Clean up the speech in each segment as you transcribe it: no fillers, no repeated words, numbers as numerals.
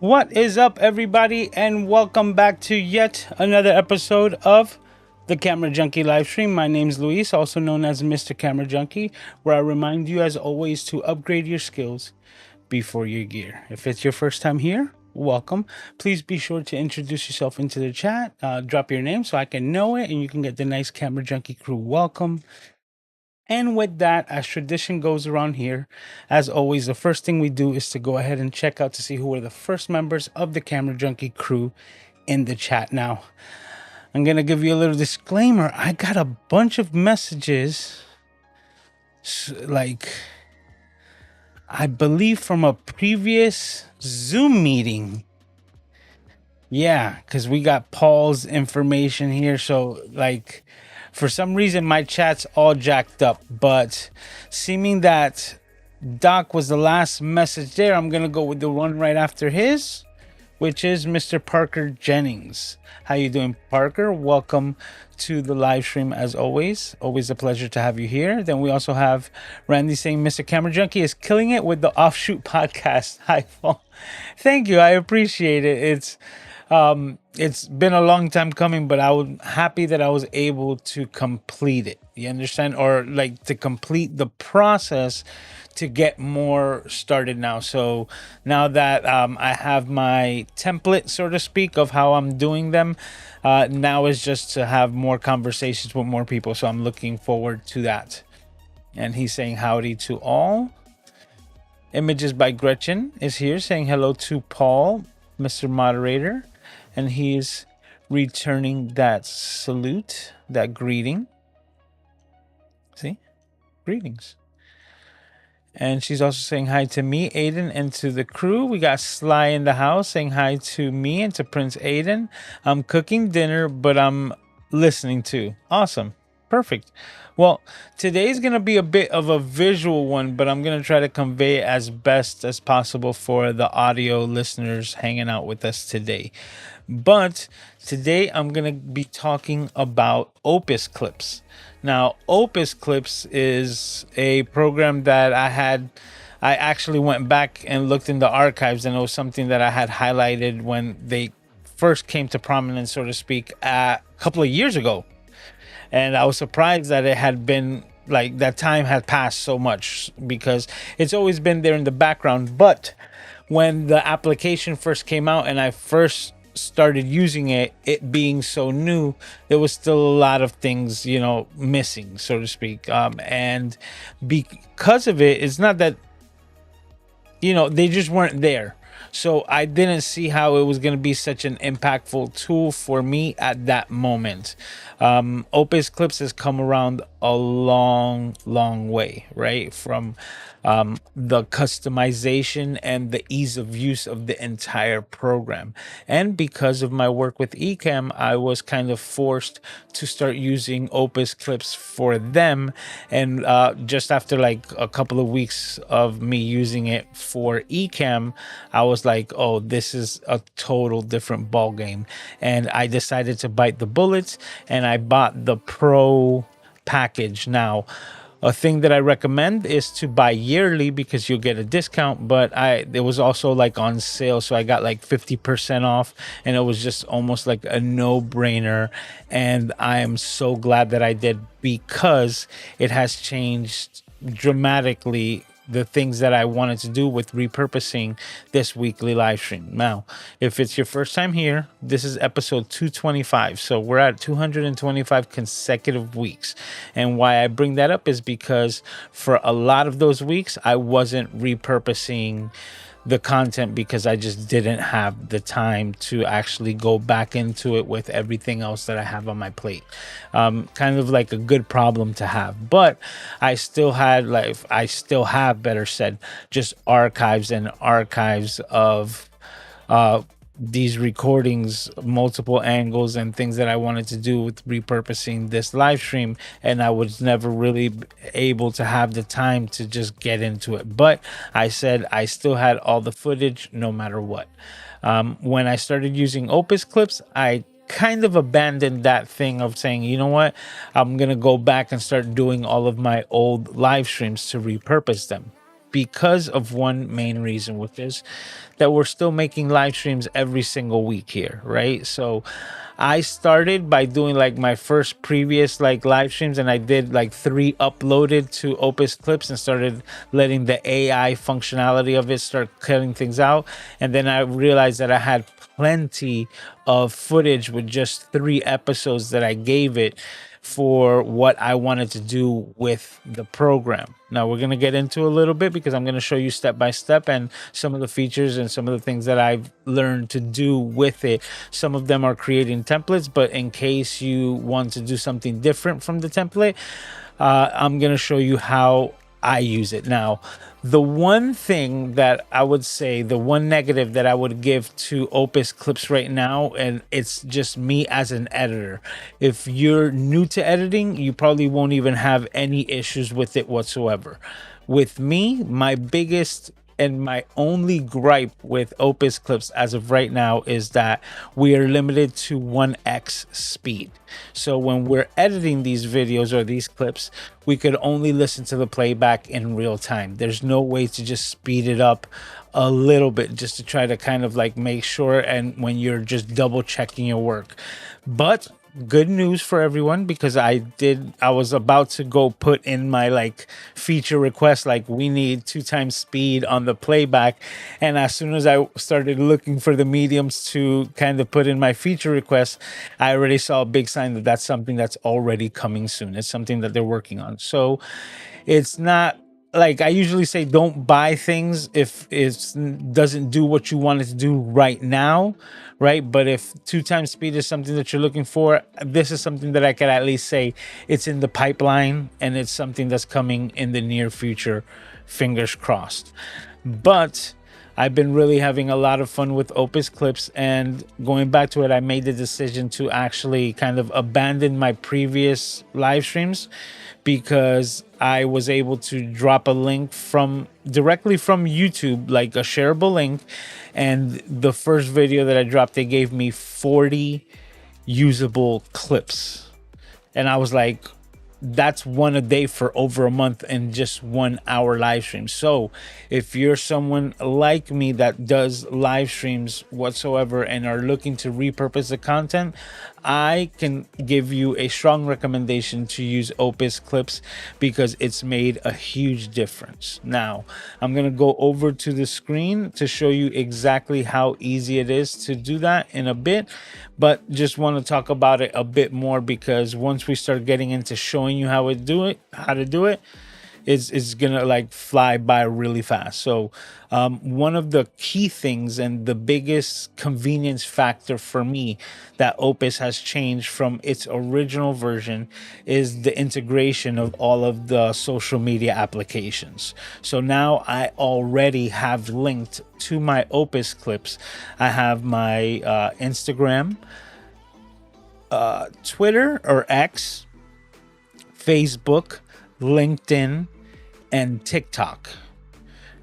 What is up, everybody, and welcome back to yet another episode of the Camera Junkie livestream. My name's Luis, also known as Mr. Camera Junkie, where I remind you, as always, to upgrade your skills before your gear. If it's your first time here, welcome. Please be sure to introduce yourself into the chat. Drop your name so I can know it, and you can get the nice Camera Junkie Crew welcome. And with that, as tradition goes around here, as always, the first thing we do is to go ahead and check out to see who are the first members of the Camera Junkie crew in the chat. Now, I'm going to give you a little disclaimer. I got a bunch of messages, like, I believe from a previous Zoom meeting. Yeah, because we got Paul's information here. So, like, for some reason, my chat's all jacked up. But seeming that Doc was the last message there, I'm going to go with the one right after his, which is Mr. Parker Jennings. How you doing, Parker? Welcome to the live stream as always. Always a pleasure to have you here. Then we also have Randy saying Mr. Camera Junkie is killing it with the offshoot podcast. Hi, Paul. Thank you. I appreciate it. It's been a long time coming, but I was happy that I was able to complete it. You understand? Or like to complete the process to get more started now. So now that I have my template, so to speak, of how I'm doing them, now is just to have more conversations with more people. So I'm looking forward to that. And he's saying howdy to all. Images by Gretchen is here saying hello to Paul, Mr. Moderator. And he's returning that salute, that greeting. See? Greetings. And she's also saying hi to me, Aiden, and to the crew. We got Sly in the house saying hi to me and to Prince Aiden. I'm cooking dinner, but I'm listening to. Awesome. Perfect. Well, today's going to be a bit of a visual one, but I'm going to try to convey as best as possible for the audio listeners hanging out with us today. But today I'm going to be talking about Opus clips. Now, Opus clips is a program that I actually went back and looked in the archives, and it was something that I had highlighted when they first came to prominence, so to speak, a couple of years ago. And I was surprised that it had been like that time had passed so much because it's always been there in the background. But when the application first came out and I first started using it, it being so new, there was still a lot of things, missing, so to speak. And because of it, it's not that, they just weren't there. So I didn't see how it was going to be such an impactful tool for me at that moment. Opus Clips has come around a long, long way, right? From the customization and the ease of use of the entire program. And because of my work with Ecamm, I was kind of forced to start using Opus Clips for them. And just after like a couple of weeks of me using it for Ecamm, I was like, oh, this is a total different ball game. And I decided to bite the bullets and I bought the Pro package. Now, a thing that I recommend is to buy yearly because you'll get a discount, but it was also like on sale, so I got like 50% off, and it was just almost like a no-brainer. And I am so glad that I did because it has changed dramatically the things that I wanted to do with repurposing this weekly live stream. Now, if it's your first time here, this is episode 225. So we're at 225 consecutive weeks. And why I bring that up is because for a lot of those weeks, I wasn't repurposing the content because I just didn't have the time to actually go back into it with everything else that I have on my plate. Kind of like a good problem to have, but I still have, better said, just archives and archives of these recordings, multiple angles and things that I wanted to do with repurposing this live stream, and I was never really able to have the time to just get into it. But I said I still had all the footage no matter what. When I started using Opus Clips, I kind of abandoned that thing of saying, you know what, I'm gonna go back and start doing all of my old live streams to repurpose them, because of one main reason, which is that we're still making live streams every single week here, right? So I started by doing like my first previous like live streams, and I did like 3 uploaded to Opus clips and started letting the AI functionality of it start cutting things out. And then I realized that I had plenty of footage with just 3 episodes that I gave it for what I wanted to do with the program. Now we're going to get into a little bit because I'm going to show you step by step and some of the features and some of the things that I've learned to do with it. Some of them are creating templates, but in case you want to do something different from the template, I'm going to show you how I use it. Now, the one thing that I would say, the one negative that I would give to Opus clips right now, and it's just me as an editor. If you're new to editing, you probably won't even have any issues with it whatsoever. With me, my biggest and my only gripe with Opus clips as of right now is that we are limited to 1x speed. So when we're editing these videos or these clips, we could only listen to the playback in real time. There's no way to just speed it up a little bit just to try to kind of like make sure, and when you're just double checking your work. But good news for everyone, because I was about to go put in my like feature request, like we need 2 times speed on the playback, and as soon as I started looking for the mediums to kind of put in my feature request, I already saw a big sign that that's something that's already coming soon. It's something that they're working on. So it's not like, I usually say don't buy things if it doesn't do what you want it to do right now, right? But if 2 times speed is something that you're looking for, this is something that I can at least say it's in the pipeline, and it's something that's coming in the near future, fingers crossed. But I've been really having a lot of fun with Opus clips, and going back to it, I made the decision to actually kind of abandon my previous live streams because I was able to drop a link directly from YouTube, like a shareable link. And the first video that I dropped, they gave me 40 usable clips. And I was like, that's one a day for over a month in just 1 hour live stream. So if you're someone like me that does live streams whatsoever and are looking to repurpose the content, I can give you a strong recommendation to use Opus clips because it's made a huge difference. Now, I'm going to go over to the screen to show you exactly how easy it is to do that in a bit, but just want to talk about it a bit more because once we start getting into showing you how to do it, it's gonna like fly by really fast. So one of the key things and the biggest convenience factor for me that Opus has changed from its original version is the integration of all of the social media applications. So now I already have linked to my Opus clips. I have my Instagram, Twitter or X, Facebook, LinkedIn, and TikTok.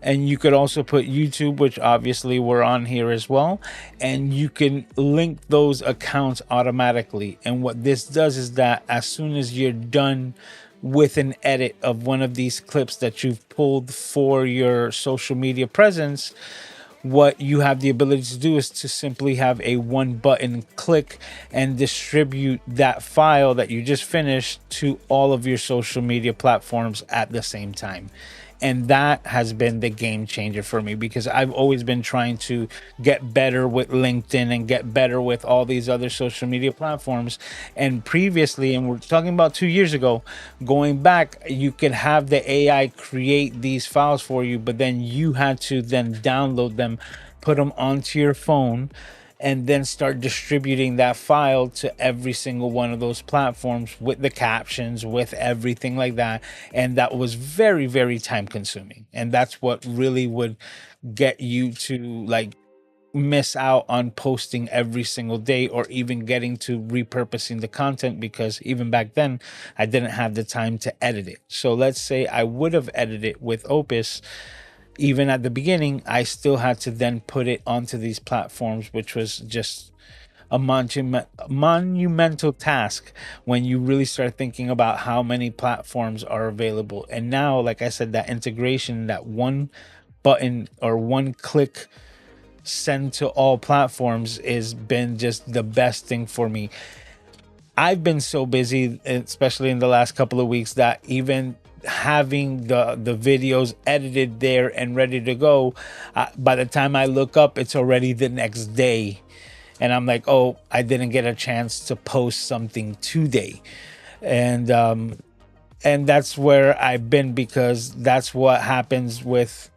And you could also put YouTube, which obviously we're on here as well, and you can link those accounts automatically. And what this does is that as soon as you're done with an edit of one of these clips that you've pulled for your social media presence, what you have the ability to do is to simply have a 1 button click and distribute that file that you just finished to all of your social media platforms at the same time. And that has been the game changer for me because I've always been trying to get better with LinkedIn and get better with all these other social media platforms. And previously, and we're talking about 2 years ago, going back, you could have the AI create these files for you, but then you had to then download them, put them onto your phone, and then start distributing that file to every single one of those platforms with the captions, with everything like that. And that was very, very time consuming. And that's what really would get you to like miss out on posting every single day or even getting to repurposing the content, because even back then I didn't have the time to edit it. So let's say I would have edited it with Opus. Even at the beginning, I still had to then put it onto these platforms, which was just a monumental task when you really start thinking about how many platforms are available. And now, like I said, that integration, that one button or one click send to all platforms has been just the best thing for me. I've been so busy, especially in the last couple of weeks, that even having the videos edited there and ready to go, by the time I look up, it's already the next day, and I'm like, oh, I didn't get a chance to post something today. And that's where I've been, because that's what happens with,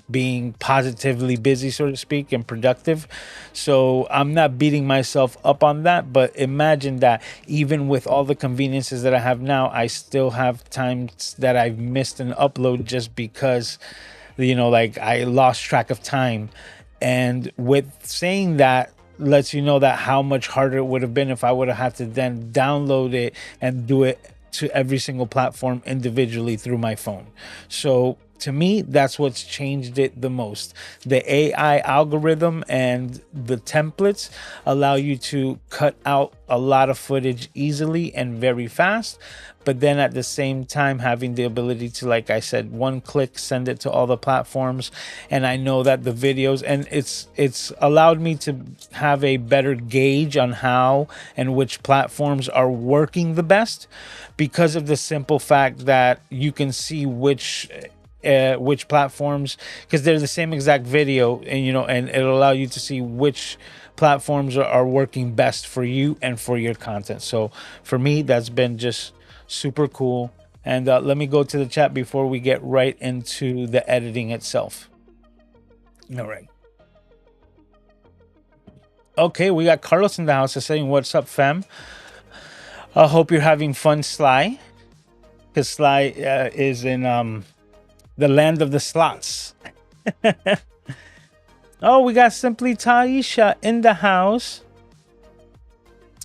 being positively busy, so to speak, and productive. So I'm not beating myself up on that, but imagine that even with all the conveniences that I have now, I still have times that I've missed an upload just because, like, I lost track of time. And with saying that, lets you know that how much harder it would have been if I would have had to then download it and do it to every single platform individually through my phone. So to me, that's what's changed it the most. The AI algorithm and the templates allow you to cut out a lot of footage easily and very fast, but then at the same time having the ability to, like I said, one click send it to all the platforms. And I know that the videos, and it's allowed me to have a better gauge on how and which platforms are working the best, because of the simple fact that you can see which platforms, because they're the same exact video, and it'll allow you to see which platforms are working best for you and for your content. So for me, that's been just super cool. And let me go to the chat before we get right into the editing itself. All right. Okay, we got Carlos in the house saying, what's up, fam? I hope you're having fun, Sly, because Sly is in the land of the slots. Oh, we got Simply Taisha in the house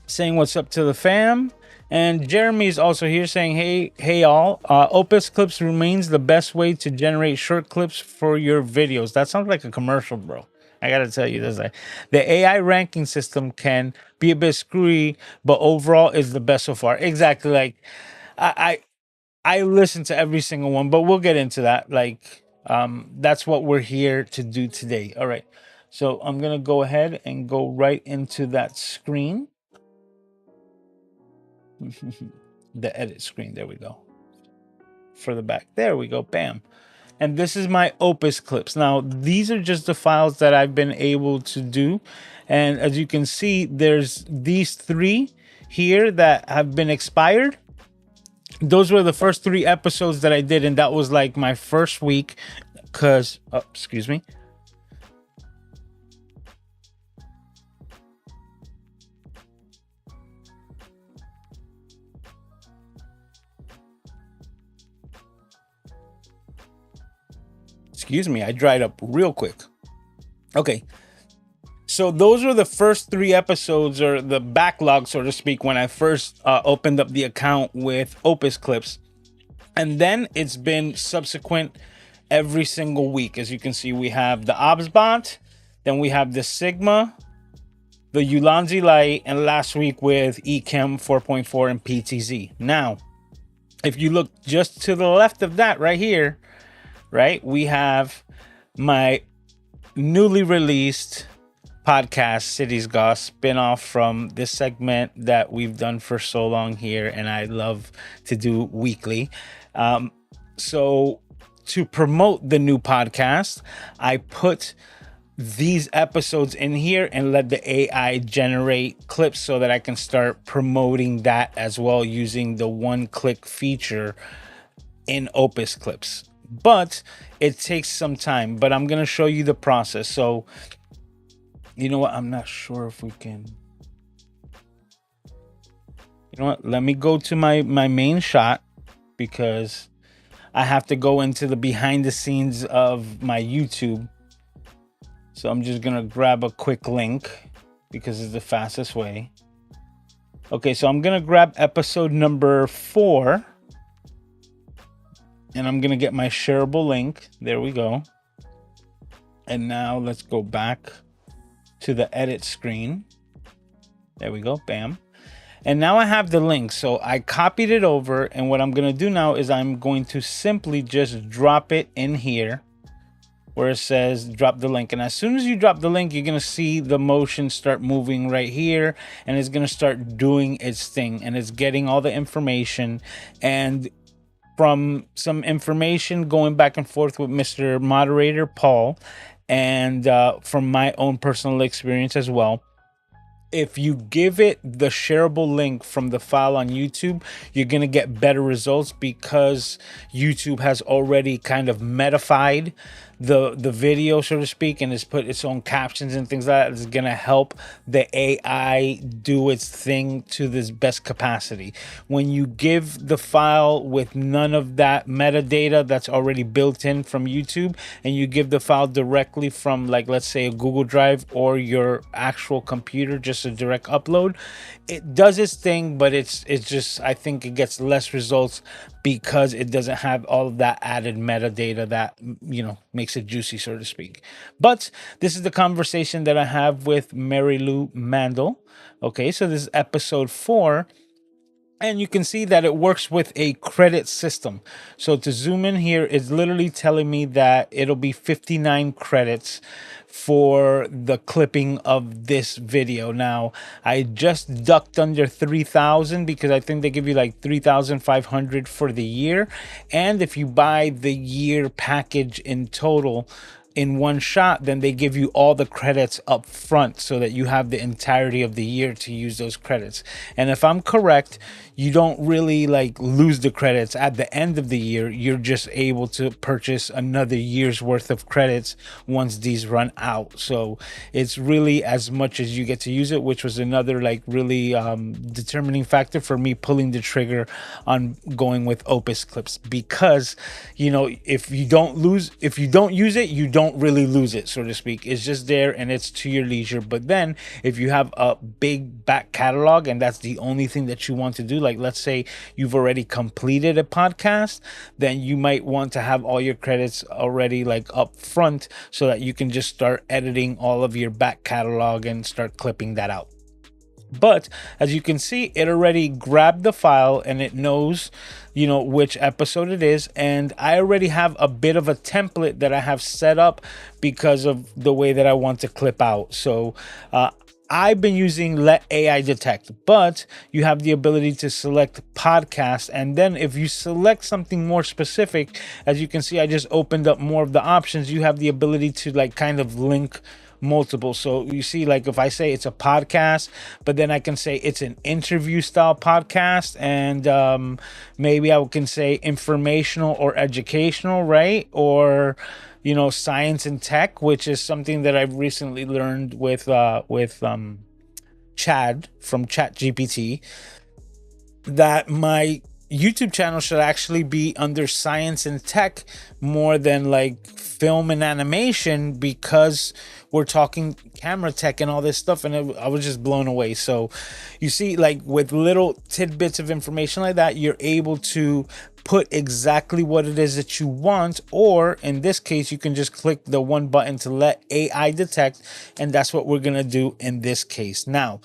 saying what's up to the fam. And Jeremy is also here saying, hey all, Opus Clips remains the best way to generate short clips for your videos. That sounds like a commercial, bro. I gotta tell you this. The AI ranking system can be a bit screwy, but overall is the best so far. Exactly. Like, I listen to every single one, but we'll get into that. Like, that's what we're here to do today. All right. So I'm gonna go ahead and go right into that screen. The edit screen. There we go. For the back. There we go. Bam. And this is my Opus clips. Now, these are just the files that I've been able to do. And as you can see, there's these 3 here that have been expired. Those were the first 3 episodes that I did, and that was like my first week, because, oh, excuse me. Excuse me, I dried up real quick. Okay. So those were the first 3 episodes, or the backlog, so to speak, when I first opened up the account with Opus Clips. And then it's been subsequent every single week. As you can see, we have the OBSBot, then we have the Sigma, the Ulanzi Lite, and last week with Ecamm 4.4 and PTZ. Now, if you look just to the left of that right here, right, we have my newly released podcast, Cities Goss, spin-off from this segment that we've done for so long here, and I love to do weekly. So to promote the new podcast, I put these episodes in here and let the AI generate clips so that I can start promoting that as well, using the one-click feature in Opus Clips. But it takes some time, but I'm going to show you the process. So, you know what? I'm not sure if we can. You know what? Let me go to my main shot, because I have to go into the behind the scenes of my YouTube. So I'm just going to grab a quick link because it's the fastest way. Okay, so I'm going to grab episode number 4. And I'm going to get my shareable link. There we go. And now let's go back to the edit screen. There we go. Bam. And now I have the link. So I copied it over. And what I'm going to do now is I'm going to simply just drop it in here where it says drop the link. And as soon as you drop the link, you're going to see the motion start moving right here. And it's going to start doing its thing. And it's getting all the information. And from some information going back and forth with Mr. Moderator Paul, and from my own personal experience as well, if you give it the shareable link from the file on YouTube, you're going to get better results because YouTube has already kind of metafied the video, so to speak, and has put its own captions and things like that. It's going to help the AI do its thing to this best capacity. When you give the file with none of that metadata that's already built in from YouTube, and you give the file directly from, like, let's say a Google Drive or your actual computer, just a direct upload, it does its thing, but it's just, I think it gets less results because it doesn't have all of that added metadata that, you know, makes it juicy, so to speak. But this is the conversation that I have with Mary Lou Mandel. Okay, so this is episode 4. And you can see that it works with a credit system. So to zoom in here, it's literally telling me that it'll be 59 credits for the clipping of this video. Now, I just ducked under 3,000 because I think they give you like 3,500 for the year. And if you buy the year package in total, in one shot, then they give you all the credits up front so that you have the entirety of the year to use those credits. And if I'm correct, you don't really like lose the credits at the end of the year. You're just able to purchase another year's worth of credits once these run out. So it's really as much as you get to use it, which was another like really determining factor for me pulling the trigger on going with Opus clips, because, you know, if you don't use it, you don't really lose it, so to speak. It's just there and it's to your leisure. But then if you have a big back catalog and that's the only thing that you want to do, like let's say you've already completed a podcast, then you might want to have all your credits already like up front so that you can just start editing all of your back catalog and start clipping that out. But as you can see, it already grabbed the file and it knows, you know, which episode it is. And I already have a bit of a template that I have set up because of the way that I want to clip out. So I've been using Let AI Detect, but you have the ability to select podcast. And then if you select something more specific, as you can see, I just opened up more of the options. You have the ability to like kind of link multiple. So you see, like if I say it's a podcast, but then I can say it's an interview style podcast, and maybe I can say informational or educational, right? Or, you know, science and tech, which is something that I've recently learned with Chad from ChatGPT, that my YouTube channel should actually be under science and tech more than like film and animation, because we're talking camera tech and all this stuff. And I was just blown away. So you see, like with little tidbits of information like that, you're able to put exactly what it is that you want. Or in this case, you can just click the one button to Let AI Detect. And that's what we're going to do in this case. Now,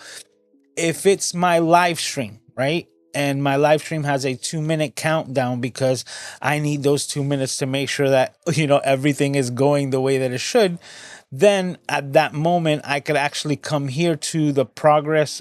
if it's my live stream, right? And my live stream has a 2-minute countdown because I need those 2 minutes to make sure that, you know, everything is going the way that it should. Then at that moment, I could actually come here to the progress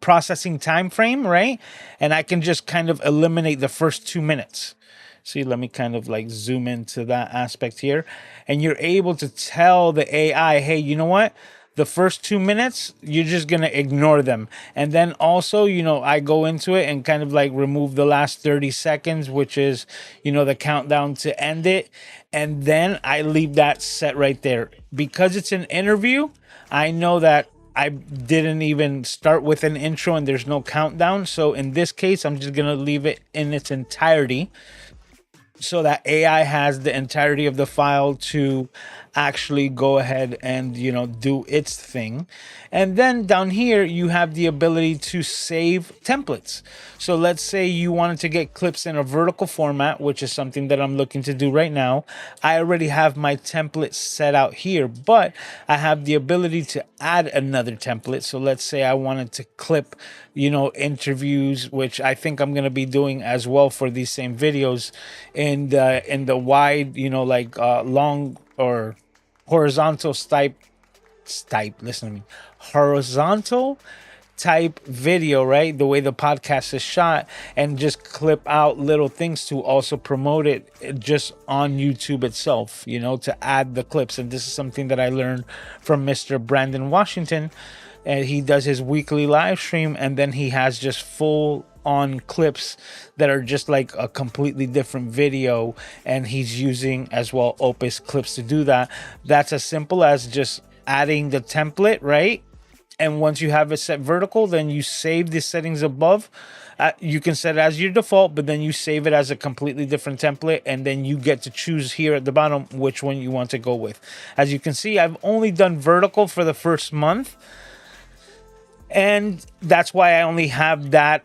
processing time frame, right? And I can just kind of eliminate the first 2 minutes. See, let me kind of like zoom into that aspect here. And you're able to tell the AI, hey, you know what? The first 2 minutes, you're just going to ignore them. And then also, you know, I go into it and kind of like remove the last 30 seconds, which is, you know, the countdown to end it. And then I leave that set right there. Because it's an interview, I know that I didn't even start with an intro and there's no countdown. So in this case, I'm just going to leave it in its entirety, so that AI has the entirety of the file to actually go ahead and, do its thing. And then down here, you have the ability to save templates. So let's say you wanted to get clips in a vertical format, which is something that I'm looking to do right now. I already have my template set out here, but I have the ability to add another template. So let's say I wanted to clip, interviews, which I think I'm going to be doing as well for these same videos in the wide, long or horizontal listen to me, horizontal type video, right? The way the podcast is shot, and just clip out little things to also promote it just on YouTube itself, to add the clips. And this is something that I learned from Mr. Brandon Washington. And he does his weekly live stream, and then he has just full on clips that are just like a completely different video, and he's using as well Opus clips to do that. That's as simple as just adding the template, right? And once you have it set vertical, then you save the settings above. You can set it as your default, but then you save it as a completely different template, and then you get to choose here at the bottom which one you want to go with. As you can see, I've only done vertical for the first month, and that's why I only have that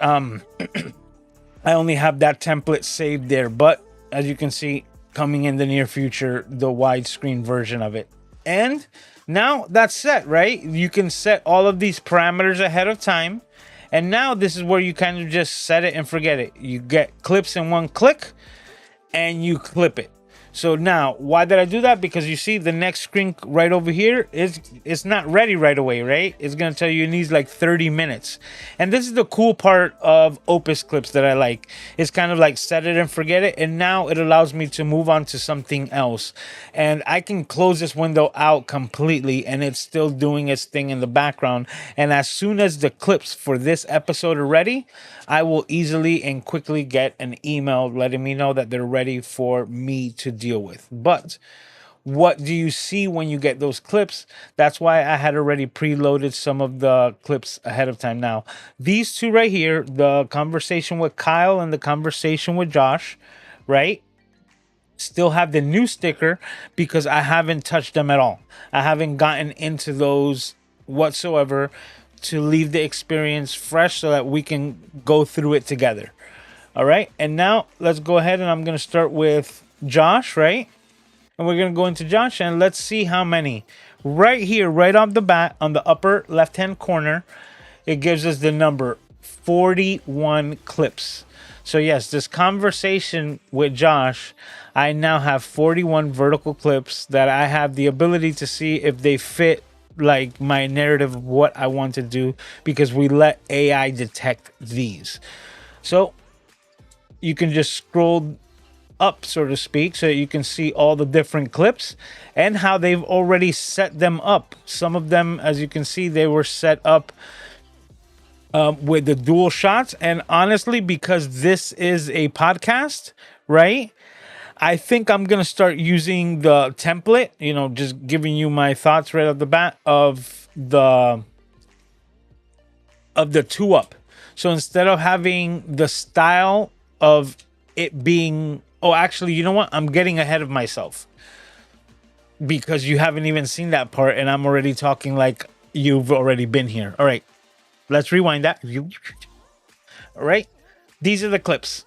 template saved there. But as you can see, coming in the near future, the widescreen version of it. And now that's set, right? You can set all of these parameters ahead of time. And now this is where you kind of just set it and forget it. You get clips in one click and you clip it. So now, why did I do that? Because you see the next screen right over here it's not ready right away, right? It's going to tell you it needs like 30 minutes. And this is the cool part of Opus clips that I like. It's kind of like set it and forget it. And now it allows me to move on to something else. And I can close this window out completely, and it's still doing its thing in the background. And as soon as the clips for this episode are ready, I will easily and quickly get an email letting me know that they're ready for me to deal with. But what do you see when you get those clips? That's why I had already preloaded some of the clips ahead of time. Now, these two right here, the conversation with Kyle and the conversation with Josh, right? Still have the new sticker because I haven't touched them at all. I haven't gotten into those whatsoever to leave the experience fresh so that we can go through it together. All right. And now let's go ahead, and I'm going to start with Josh, right? And we're going to go into Josh, and let's see how many. Right here, right off the bat, on the upper left-hand corner, it gives us the number 41 clips. So yes, this conversation with Josh, I now have 41 vertical clips that I have the ability to see if they fit like my narrative of what I want to do, because we let AI detect these. So you can just scroll up, so to speak, so you can see all the different clips and how they've already set them up. Some of them, as you can see, they were set up with the dual shots. And honestly, because this is a podcast, right, I think I'm going to start using the template, just giving you my thoughts right off the bat of the 2-up. So instead of having the style of it being, actually, you know what? I'm getting ahead of myself because you haven't even seen that part, and I'm already talking like you've already been here. All right, let's rewind that. All right, these are the clips.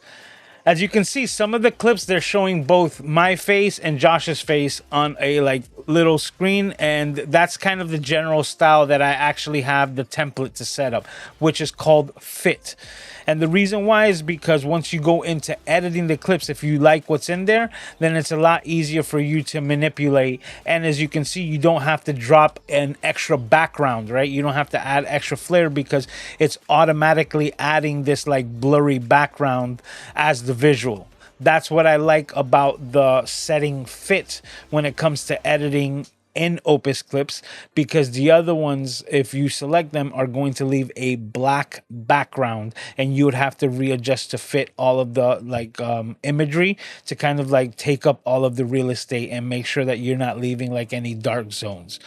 As you can see, some of the clips, they're showing both my face and Josh's face on a little screen. And that's kind of the general style that I actually have the template to set up, which is called Fit. And the reason why is because once you go into editing the clips, if you like what's in there, then it's a lot easier for you to manipulate. And as you can see, you don't have to drop an extra background, right? You don't have to add extra flair because it's automatically adding this blurry background as the visual. That's what I like about the setting Fit when it comes to editing in Opus clips, because the other ones, if you select them, are going to leave a black background, and you would have to readjust to fit all of the imagery to kind of take up all of the real estate and make sure that you're not leaving any dark zones.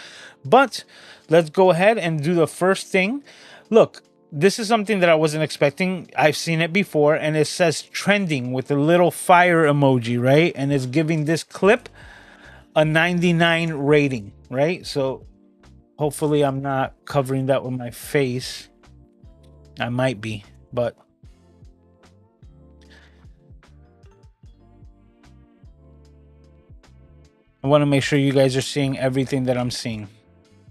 But let's go ahead and do the first thing. Look, this is something that I wasn't expecting. I've seen it before, and it says trending with a little fire emoji, right? And it's giving this clip a 99 rating, right? So hopefully I'm not covering that with my face. I might be, but I want to make sure you guys are seeing everything that I'm seeing.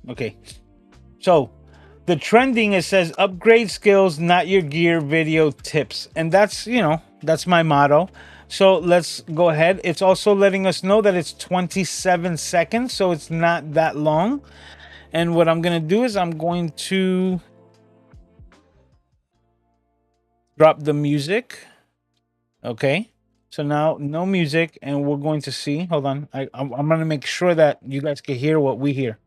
Okay. So the trending, it says upgrade skills, not your gear, video tips. And that's, that's my motto. So let's go ahead. It's also letting us know that it's 27 seconds, so it's not that long. And what I'm going to do is I'm going to drop the music. Okay. So now no music, and we're going to see. Hold on. I'm going to make sure that you guys can hear what we hear.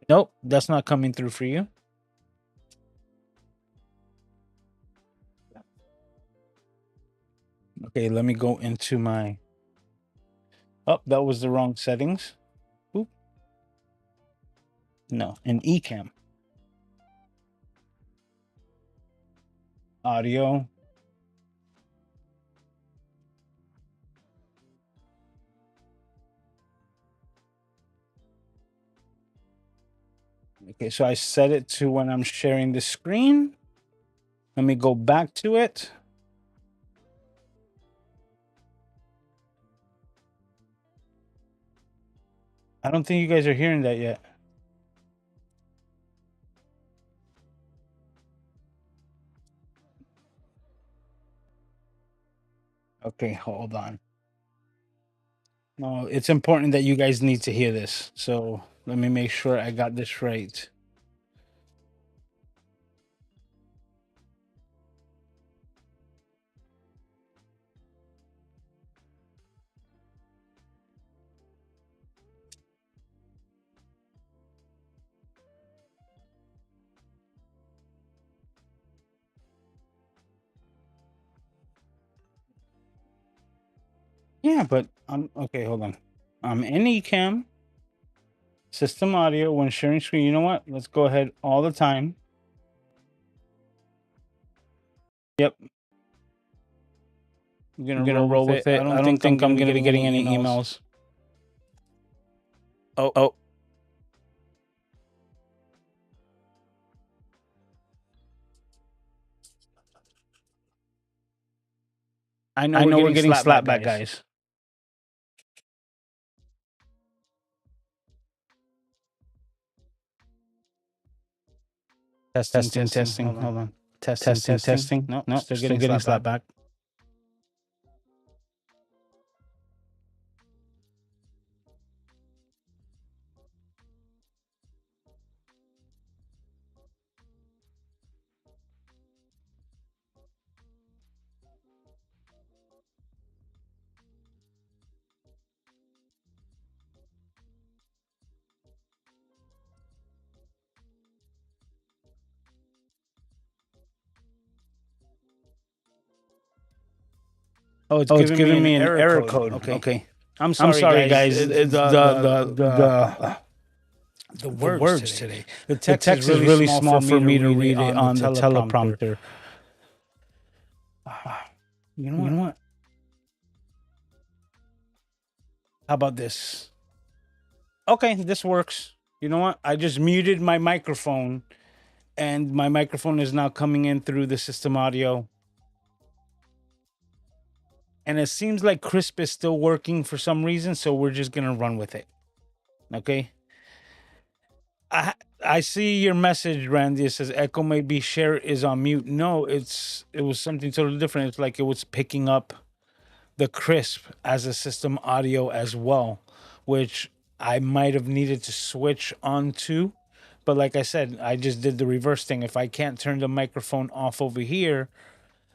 Nope, that's not coming through for you. Okay, let me go into my... Oh, that was the wrong settings. Oop. No, an eCam. Audio. Okay, so I set it to when I'm sharing the screen. Let me go back to it. I don't think you guys are hearing that yet. Okay, hold on. No, it's important that you guys need to hear this. So let me make sure I got this right. Yeah, but I'm okay. Hold on. I'm in eCam, system audio when sharing screen. You know what? Let's go ahead all the time. Yep. I'm gonna roll with it. I don't think I'm gonna be getting any emails. Oh. I know we're getting slapped back, guys. Testing. Hold on. Testing. No, still getting slapped back. Oh, it's giving me an error code. Okay. I'm sorry, guys. It's the words today. The text is really small for me to read it on the teleprompter. You know what? How about this? Okay, this works. You know what? I just muted my microphone, and my microphone is now coming in through the system audio. And it seems like Crisp is still working for some reason, so we're just gonna run with it. Okay. I see your message, Randy. It says Echo maybe share is on mute. No, it was something totally different. It's like it was picking up the Crisp as a system audio as well, which I might have needed to switch onto. But like I said, I just did the reverse thing. If I can't turn the microphone off over here,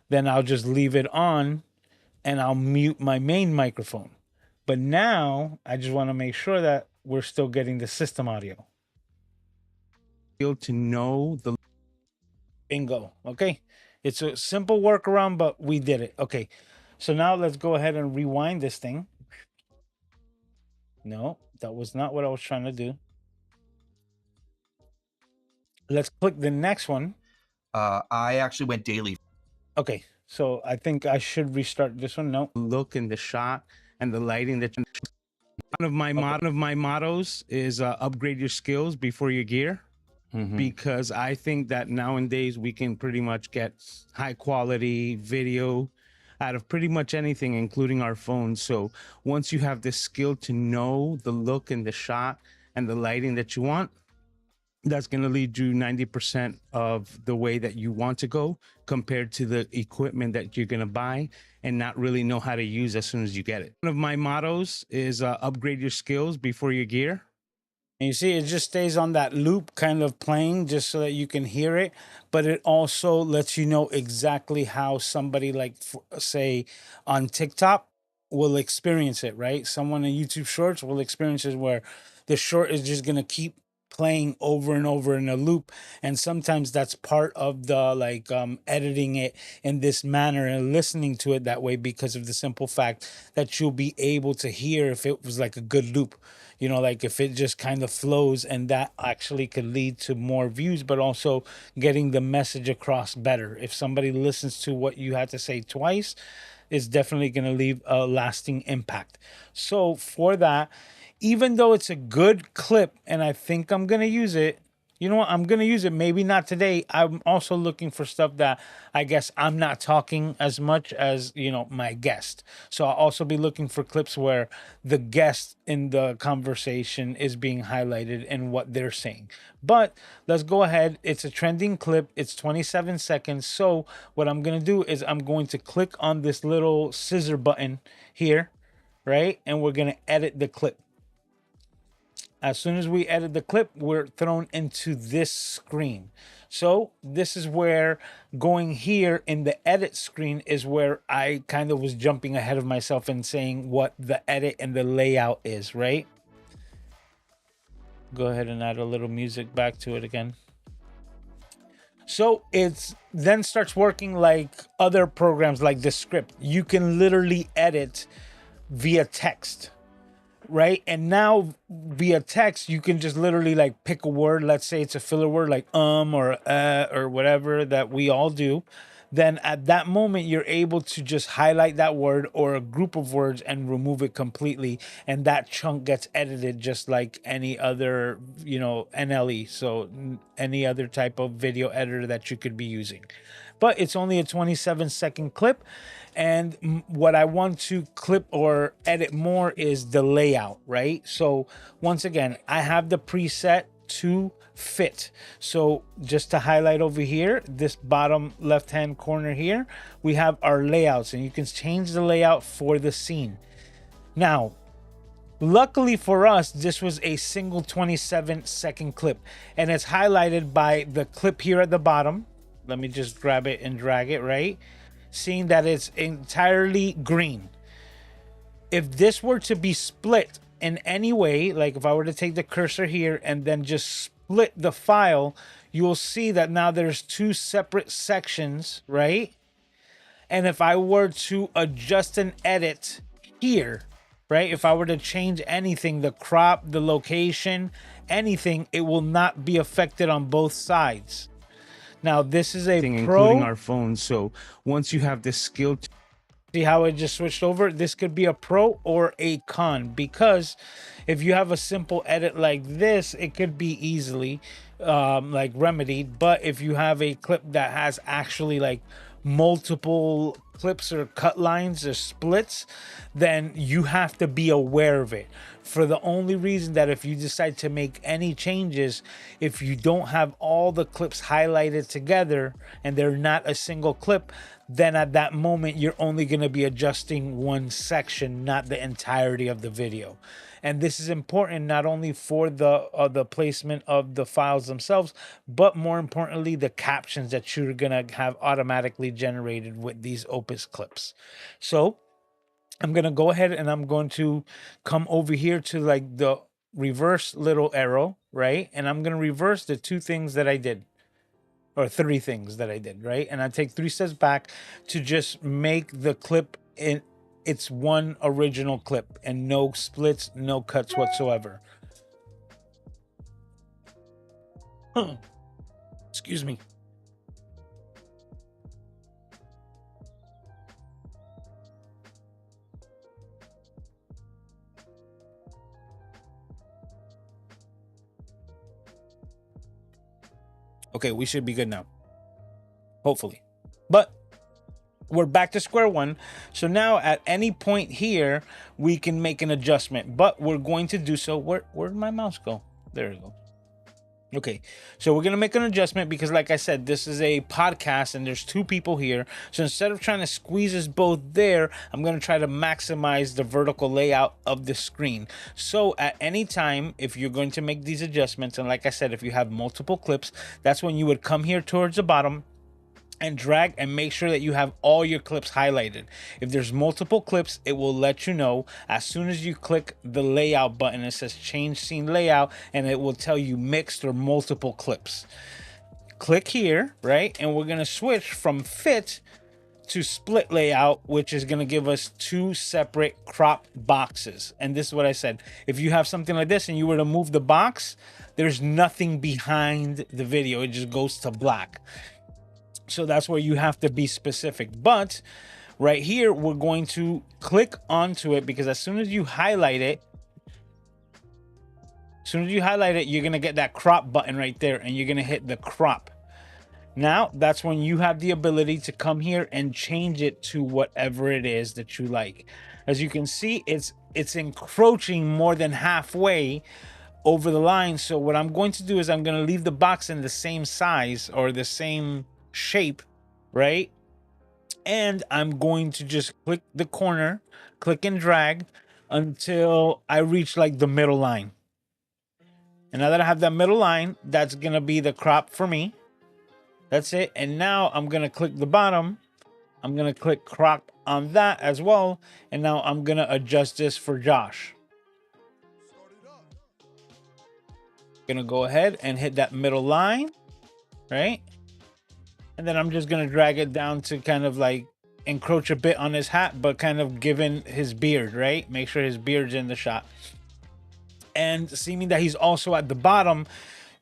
then I'll just leave it on and I'll mute my main microphone. But now I just want to make sure that we're still getting the system audio. To know the bingo. Okay. It's a simple workaround, but we did it. Okay. So now let's go ahead and rewind this thing. No, that was not what I was trying to do. Let's click the next one. I actually went daily. Okay. So I think I should restart this one. No. Look in the shot and the lighting that one of my mottos is upgrade your skills before your gear. Because I think that nowadays we can pretty much get high quality video out of pretty much anything, including our phones. So once you have the skill to know the look and the shot and the lighting that you want, that's going to lead you 90% of the way that you want to go, compared to the equipment that you're going to buy and not really know how to use as soon as you get it. One of my mottos is upgrade your skills before your gear. And you see, it just stays on that loop kind of playing just so that you can hear it. But it also lets you know exactly how somebody, like, say, on TikTok will experience it, right? Someone in YouTube Shorts will experience it where the short is just going to keep playing over and over in a loop. And sometimes that's part of the, like, editing it in this manner and listening to it that way, because of the simple fact that you'll be able to hear if it was like a good loop, you know, like if it just kind of flows, and that actually could lead to more views, but also getting the message across better. If somebody listens to what you had to say twice, it's definitely going to leave a lasting impact. So for that, even though it's a good clip and I think I'm going to use it, you know what? I'm going to use it. Maybe not today. I'm also looking for stuff that I guess I'm not talking as much as, you know, my guest. So I'll also be looking for clips where the guest in the conversation is being highlighted and what they're saying. But let's go ahead. It's a trending clip. It's 27 seconds. So what I'm going to do is I'm going to click on this little scissor button here, right? And we're going to edit the clip. As soon as we edit the clip, we're thrown into this screen. So this is where, going here in the edit screen, is where I kind of was jumping ahead of myself and saying what the edit and the layout is, right? Go ahead and add a little music back to it again. So it's then starts working like other programs like this script. You can literally edit via text, right? And now via text, you can just literally like pick a word. Let's say it's a filler word like or whatever that we all do. Then at that moment, you're able to just highlight that word or a group of words and remove it completely. And that chunk gets edited just like any other, you know, NLE. So any other type of video editor that you could be using. But it's only a 27-second clip. And what I want to clip or edit more is the layout, right? So once again, I have the preset to fit. So just to highlight over here, this bottom left hand corner here, we have our layouts, and you can change the layout for the scene. Now, luckily for us, this was a single 27-second clip, and it's highlighted by the clip here at the bottom. Let me just grab it and drag it, right? Seeing that it's entirely green. If this were to be split in any way, like if I were to take the cursor here and then just split the file, you will see that now there's two separate sections, right? And if I were to adjust and edit here, right? If I were to change anything, the crop, the location, anything, it will not be affected on both sides. Now, this is a pro, including our phones. So once you have this skill, see how it just switched over? This could be a pro or a con, because if you have a simple edit like this, it could be easily like remedied. But if you have a clip that has actually like multiple clips or cut lines or splits, then you have to be aware of it, for the only reason that if you decide to make any changes, if you don't have all the clips highlighted together and they're not a single clip, then at that moment you're only going to be adjusting one section, not the entirety of the video. And this is important not only for the placement of the files themselves, but more importantly, the captions that you're gonna have automatically generated with these Opus clips. So I'm gonna go ahead and I'm going to come over here to like the reverse little arrow, right? And I'm gonna reverse the two things that I did, or three things that I did, right? And I take 3 steps back to just make the clip in its one original clip and no splits, no cuts whatsoever. Excuse me. Okay, we should be good now. Hopefully. But we're back to square one. So now at any point here, we can make an adjustment, but we're going to do so. Where'd my mouse go? There it goes. Okay, so we're gonna make an adjustment because, like I said, this is a podcast and there's two people here. So instead of trying to squeeze us both there, I'm gonna try to maximize the vertical layout of the screen. So at any time, if you're going to make these adjustments, and like I said, if you have multiple clips, that's when you would come here towards the bottom and drag and make sure that you have all your clips highlighted. If there's multiple clips, it will let you know as soon as you click the layout button. It says change scene layout and it will tell you mixed or multiple clips. Click here, right? And we're gonna switch from fit to split layout, which is gonna give us two separate crop boxes. And this is what I said. If you have something like this and you were to move the box, there's nothing behind the video. It just goes to black. So that's where you have to be specific. But right here, we're going to click onto it because as soon as you highlight it, you're going to get that crop button right there and you're going to hit the crop. Now, that's when you have the ability to come here and change it to whatever it is that you like. As you can see, it's encroaching more than halfway over the line. So what I'm going to do is I'm going to leave the box in the same size or the same shape, right? And I'm going to just click the corner, click and drag until I reach like the middle line. And now that I have that middle line, that's gonna be the crop for me. That's it. And now I'm gonna click the bottom. I'm gonna click crop on that as well. And now I'm gonna adjust this for Josh. Gonna go ahead and hit that middle line, right? And then I'm just going to drag it down to kind of like encroach a bit on his hat, but kind of given his beard, right? Make sure his beard's in the shot. And seeming that he's also at the bottom,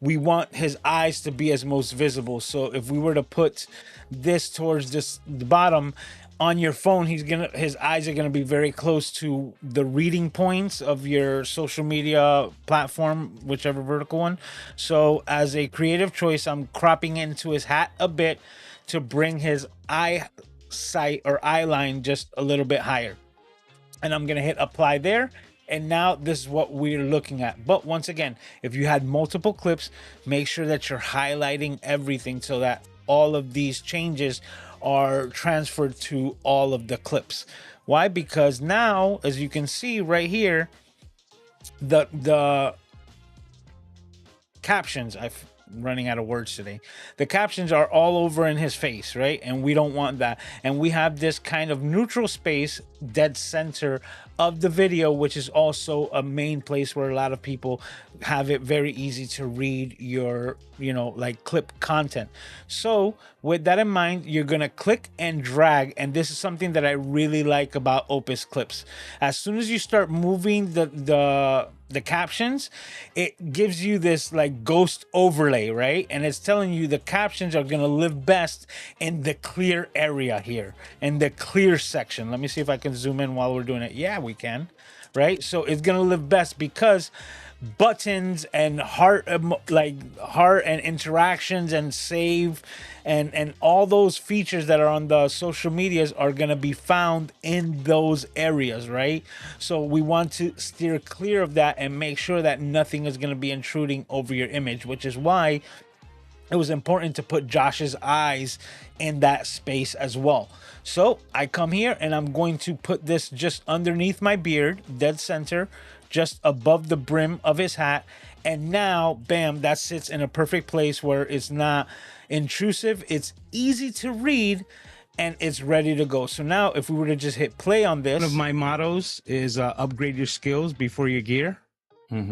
we want his eyes to be as most visible. So if we were to put this towards the bottom on your phone, his eyes are gonna be very close to the reading points of your social media platform, whichever vertical one. So as a creative choice, I'm cropping into his hat a bit to bring his eye sight or eye line just a little bit higher. And I'm gonna hit apply there. And now this is what we're looking at. But once again, if you had multiple clips, make sure that you're highlighting everything so that all of these changes are transferred to all of the clips. Why? Because now, as you can see right here, the captions, I'm running out of words today. The captions are all over in his face, right? And we don't want that. And we have this kind of neutral space, dead center of the video, which is also a main place where a lot of people have it very easy to read your, like clip content. So with that in mind, you're going to click and drag. And this is something that I really like about Opus clips. As soon as you start moving the captions, it gives you this like ghost overlay, right? And it's telling you the captions are going to live best in the clear area here, in the clear section. Let me see if I can zoom in while we're doing it. Yeah, we can, right? So it's going to live best because buttons and heart and interactions and save and all those features that are on the social medias are going to be found in those areas, right? So we want to steer clear of that and make sure that nothing is going to be intruding over your image, which is why it was important to put Josh's eyes in that space as well. So I come here and I'm going to put this just underneath my beard, dead center, just above the brim of his hat. And now, bam, that sits in a perfect place where it's not intrusive, it's easy to read, and it's ready to go. So now if we were to just hit play on this. One of my mottos is upgrade your skills before your gear.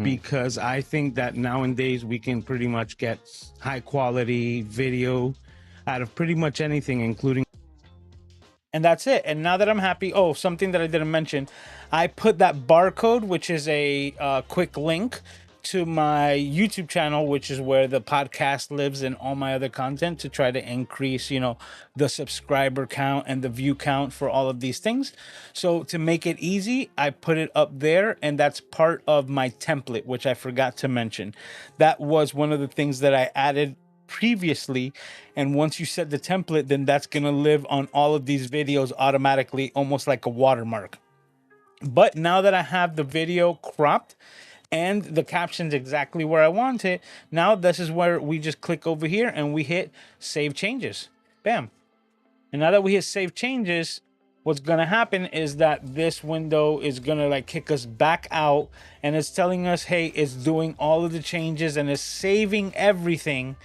Because I think that nowadays we can pretty much get high quality video out of pretty much anything, including. And that's it. And now that I'm happy, oh, something that I didn't mention, I put that barcode, which is a quick link to my YouTube channel, which is where the podcast lives and all my other content, to try to increase, the subscriber count and the view count for all of these things. So to make it easy, I put it up there, and that's part of my template, which I forgot to mention. That was one of the things that I added previously. And once you set the template, then that's going to live on all of these videos automatically, almost like a watermark. But now that I have the video cropped and the captions exactly where I want it, now this is where we just click over here and we hit save changes. Bam. And now that we hit save changes, what's going to happen is that this window is going to like kick us back out, and it's telling us, hey, it's doing all of the changes and it's saving everything,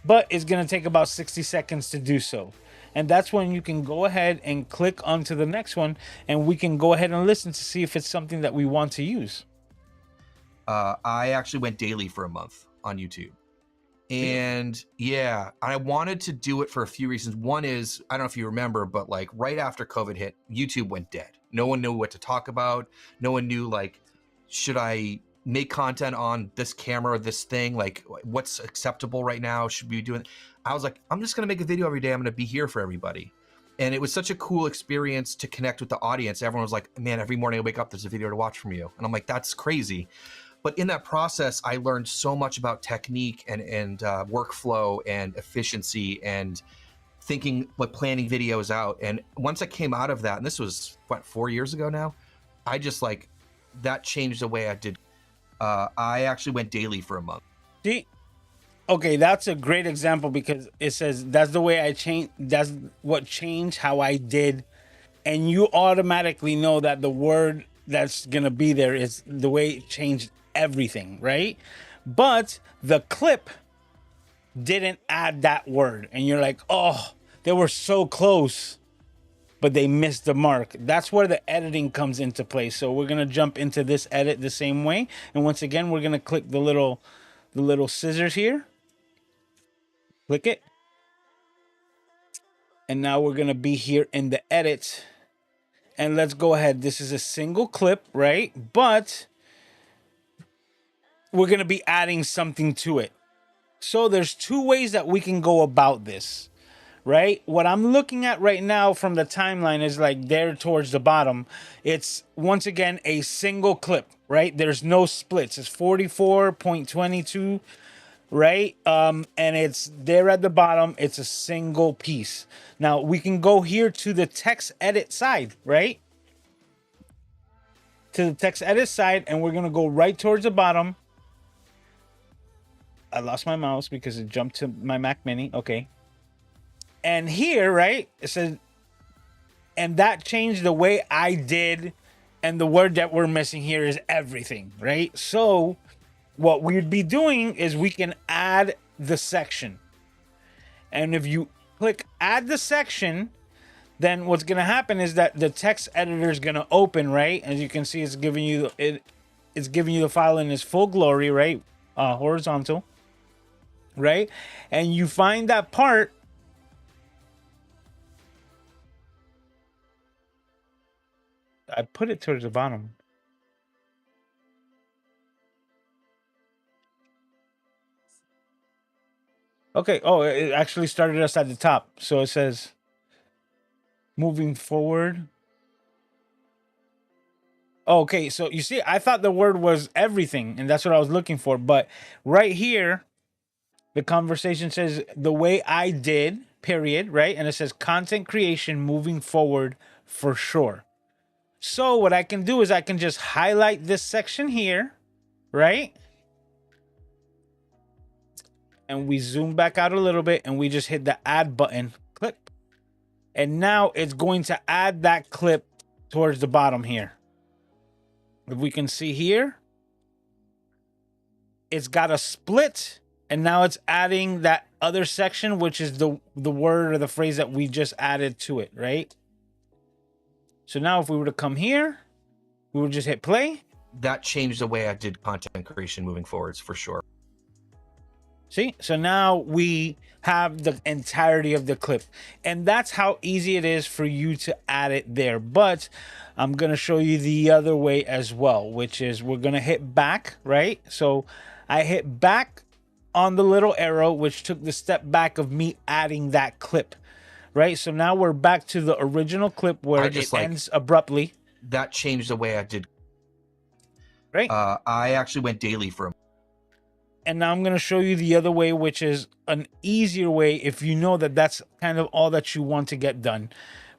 but it's going to take about 60 seconds to do so. And that's when you can go ahead and click onto the next one, and we can go ahead and listen to see if it's something that we want to use. I actually went daily for a month on YouTube. And yeah, I wanted to do it for a few reasons. One is, I don't know if you remember, but like right after COVID hit, YouTube went dead. No one knew what to talk about. No one knew, like, should I make content on this camera or this thing? Like, what's acceptable right now? Should we be doing? I was like, I'm just going to make a video every day. I'm going to be here for everybody. And it was such a cool experience to connect with the audience. Everyone was like, man, every morning I wake up, there's a video to watch from you. And I'm like, that's crazy. But in that process, I learned so much about technique and workflow and efficiency and thinking, like, planning videos out. And once I came out of that, and this was, what, 4 years ago now, I just, like, that changed the way I did. I actually went daily for a month. See, okay, that's a great example, because it says that's the way I changed. That's what changed how I did. And you automatically know that the word that's going to be there is the way it changed everything, right? But the clip didn't add that word, and you're like, oh, they were so close, but they missed the mark. That's where the editing comes into play. So we're gonna jump into this edit the same way, and once again, we're gonna click the little scissors here, click it, and now we're gonna be here in the edit, and let's go ahead. This is a single clip, right? But we're going to be adding something to it. So there's two ways that we can go about this, right? What I'm looking at right now from the timeline is like there towards the bottom. It's once again a single clip, right? There's no splits. It's 44.22, right? And it's there at the bottom. It's a single piece. Now we can go here to the text edit side, right? To the text edit side, and we're going to go right towards the bottom. I lost my mouse because it jumped to my Mac Mini. Okay. And here, right, it says, and that changed the way I did. And the word that we're missing here is everything, right? So what we'd be doing is we can add the section. And if you click add the section, then what's going to happen is that the text editor is going to open, right? As you can see, it's giving you the file in its full glory, right? Horizontal. Right? And you find that part. I put it towards the bottom. Okay. Oh, it actually started us at the top. So it says moving forward. Okay. So you see, I thought the word was everything, and that's what I was looking for. But right here, the conversation says the way I did, period, right? And it says content creation moving forward for sure. So what I can do is I can just highlight this section here, right? And we zoom back out a little bit, and we just hit the add button, click. And now it's going to add that clip towards the bottom here. If we can see here, it's got a split. And now it's adding that other section, which is the word or the phrase that we just added to it, right? So now if we were to come here, we would just hit play. That changed the way I did content creation moving forwards, for sure. See? So now we have the entirety of the clip. And that's how easy it is for you to add it there. But I'm going to show you the other way as well, which is we're going to hit back, right? So I hit back on the little arrow, which took the step back of me adding that clip, right? So now we're back to the original clip where it ends abruptly. That changed the way I did. Right. I actually went daily for a And now I'm going to show you the other way, which is an easier way if you know that that's kind of all that you want to get done,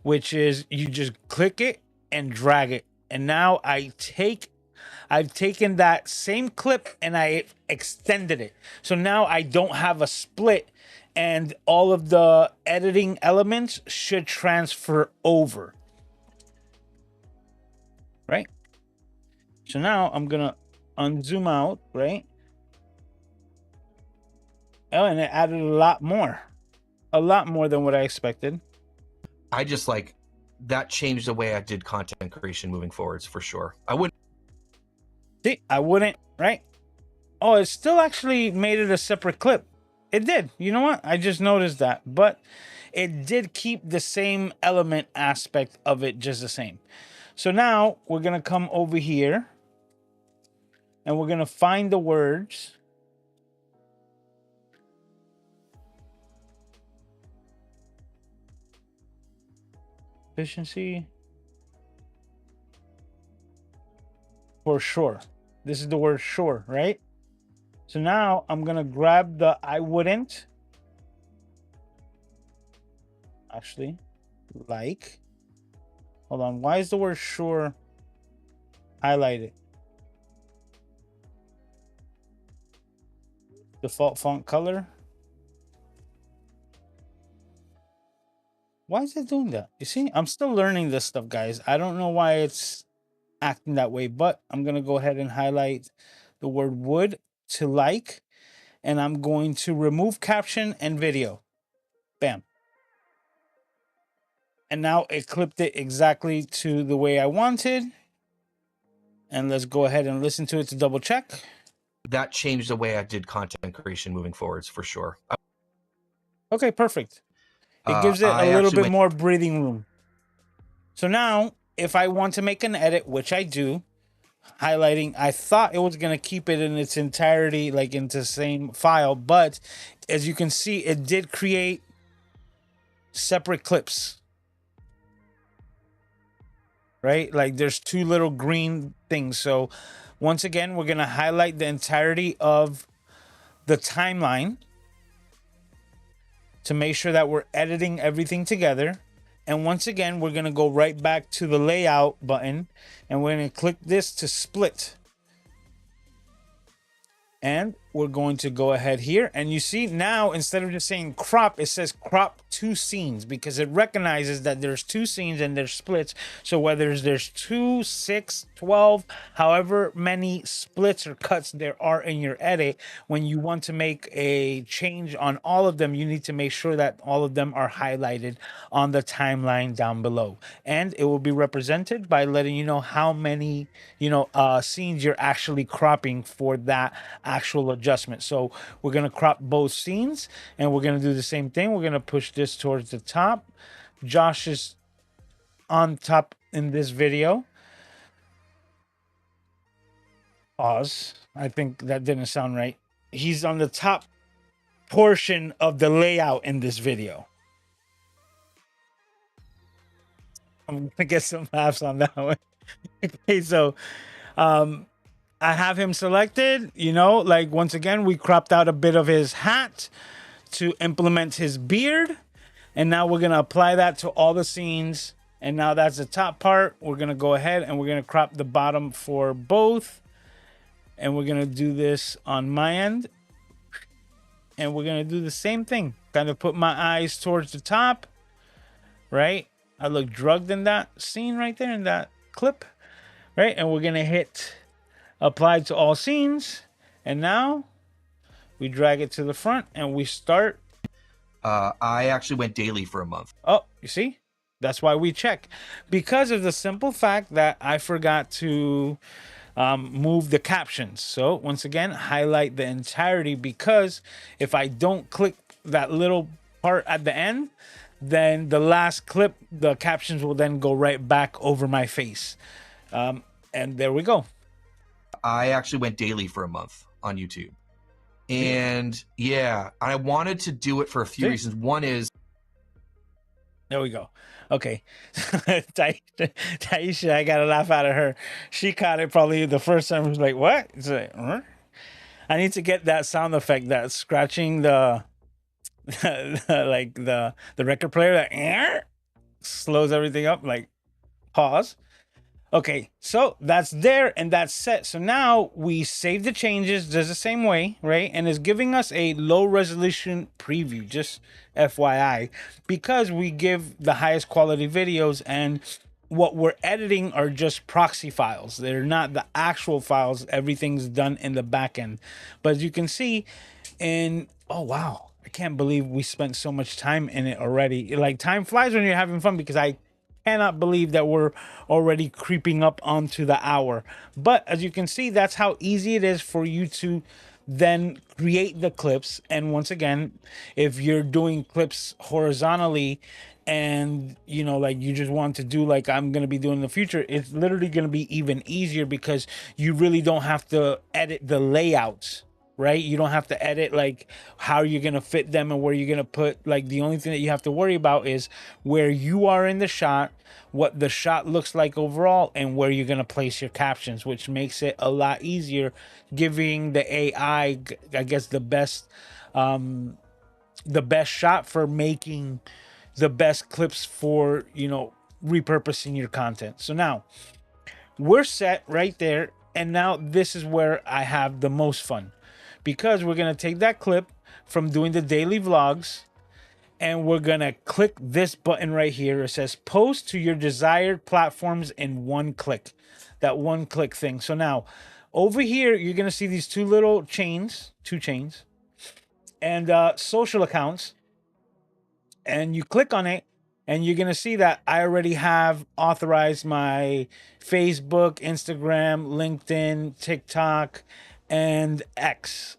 which is you just click it and drag it. And now I've taken that same clip and I extended it. So now I don't have a split, and all of the editing elements should transfer over. Right? So now I'm going to unzoom out, right? Oh, and it added a lot more than what I expected. I just like that changed the way I did content creation moving forwards for sure. I wouldn't. See, I wouldn't, right? Oh, it still actually made it a separate clip. It did. You know what? I just noticed that. But it did keep the same element aspect of it just the same. So now we're going to come over here and we're going to find the words. Efficiency. For sure. This is the word sure, right? So now I'm going to grab the I wouldn't. Actually, like. Hold on. Why is the word sure highlighted? Default font color. Why is it doing that? You see, I'm still learning this stuff, guys. I don't know why it's acting that way, but I'm going to go ahead and highlight the word would to like, and I'm going to remove caption and video. Bam. And now it clipped it exactly to the way I wanted. And let's go ahead and listen to it to double check. That changed the way I did content creation moving forwards for sure. Okay, perfect. It gives it a little bit more breathing room. So now, if I want to make an edit, which I do, highlighting, I thought it was going to keep it in its entirety, like into the same file. But as you can see, it did create separate clips. Right? Like there's two little green things. So once again, we're going to highlight the entirety of the timeline to make sure that we're editing everything together. And once again, we're going to go right back to the layout button and we're going to click this to split. And we're going to go ahead here. And you see now, instead of just saying crop, it says crop two scenes because it recognizes that there's two scenes and there's splits. So whether there's 2, 6, 12, however many splits or cuts there are in your edit, when you want to make a change on all of them, you need to make sure that all of them are highlighted on the timeline down below. And it will be represented by letting you know how many, scenes you're actually cropping for that actual adjustment. So we're going to crop both scenes and we're going to do the same thing. We're going to push this towards the top. Josh is on top in this video. Pause. I think that didn't sound right. He's on the top portion of the layout in this video. I'm going to get some laughs on that one. Okay, so I have him selected, like once again, we cropped out a bit of his hat to implement his beard. And now we're going to apply that to all the scenes. And now that's the top part. We're going to go ahead and we're going to crop the bottom for both. And we're going to do this on my end. And we're going to do the same thing. Kind of put my eyes towards the top, right? I look drugged in that scene right there in that clip, right? And we're going to hit applied to all scenes, and now we drag it to the front and we start. I actually went daily for a month. Oh, you see, that's why we check, because of the simple fact that I forgot to move the captions. So once again, highlight the entirety, because if I don't click that little part at the end, then the last clip, the captions will then go right back over my face. And there we go. I actually went daily for a month on YouTube. And yeah, I wanted to do it for a few reasons. One is, there we go. Okay. Taisha, I got a laugh out of her. She caught it probably the first time. Was like, what? It's like, huh? I need to get that sound effect, that scratching the like the record player that slows everything up, like pause. Okay, so that's there and that's set. So now we save the changes just the same way, right? And it's giving us a low resolution preview, just FYI, because we give the highest quality videos, and what we're editing are just proxy files. They're not the actual files. Everything's done in the back end. But as you can see, and oh wow, I can't believe we spent so much time in it already. Like, time flies when you're having fun, because I cannot believe that we're already creeping up onto the hour. But as you can see, that's how easy it is for you to then create the clips. And once again, if you're doing clips horizontally, and you know, like, you just want to do like I'm going to be doing in the future, it's literally going to be even easier, because you really don't have to edit the layouts, right? You don't have to edit like how you're going to fit them and where you're going to put, like, the only thing that you have to worry about is where you are in the shot, what the shot looks like overall, and where you're going to place your captions, which makes it a lot easier, giving the AI, I guess, the best shot for making the best clips for, you know, repurposing your content. So now we're set right there, and now this is where I have the most fun, because we're gonna take that clip from doing the daily vlogs, and we're gonna click this button right here. It says post to your desired platforms in one click, that one click thing. So now over here, you're gonna see these two chains, and social accounts, and you click on it, and you're gonna see that I already have authorized my Facebook, Instagram, LinkedIn, TikTok, and X.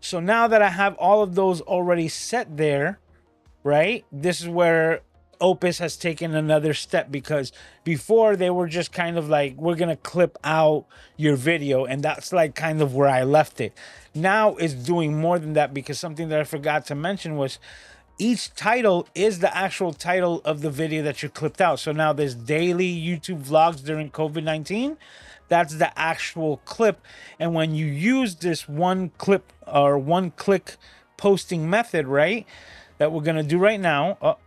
So now that I have all of those already set there, right, this is where Opus has taken another step, because before they were just kind of like, we're gonna clip out your video, and that's like kind of where I left it. Now it's doing more than that, because something that I forgot to mention was each title is the actual title of the video that you clipped out. So now there's daily YouTube vlogs during COVID-19. That's the actual clip. And when you use this one clip or one click posting method, right, that we're going to do right now,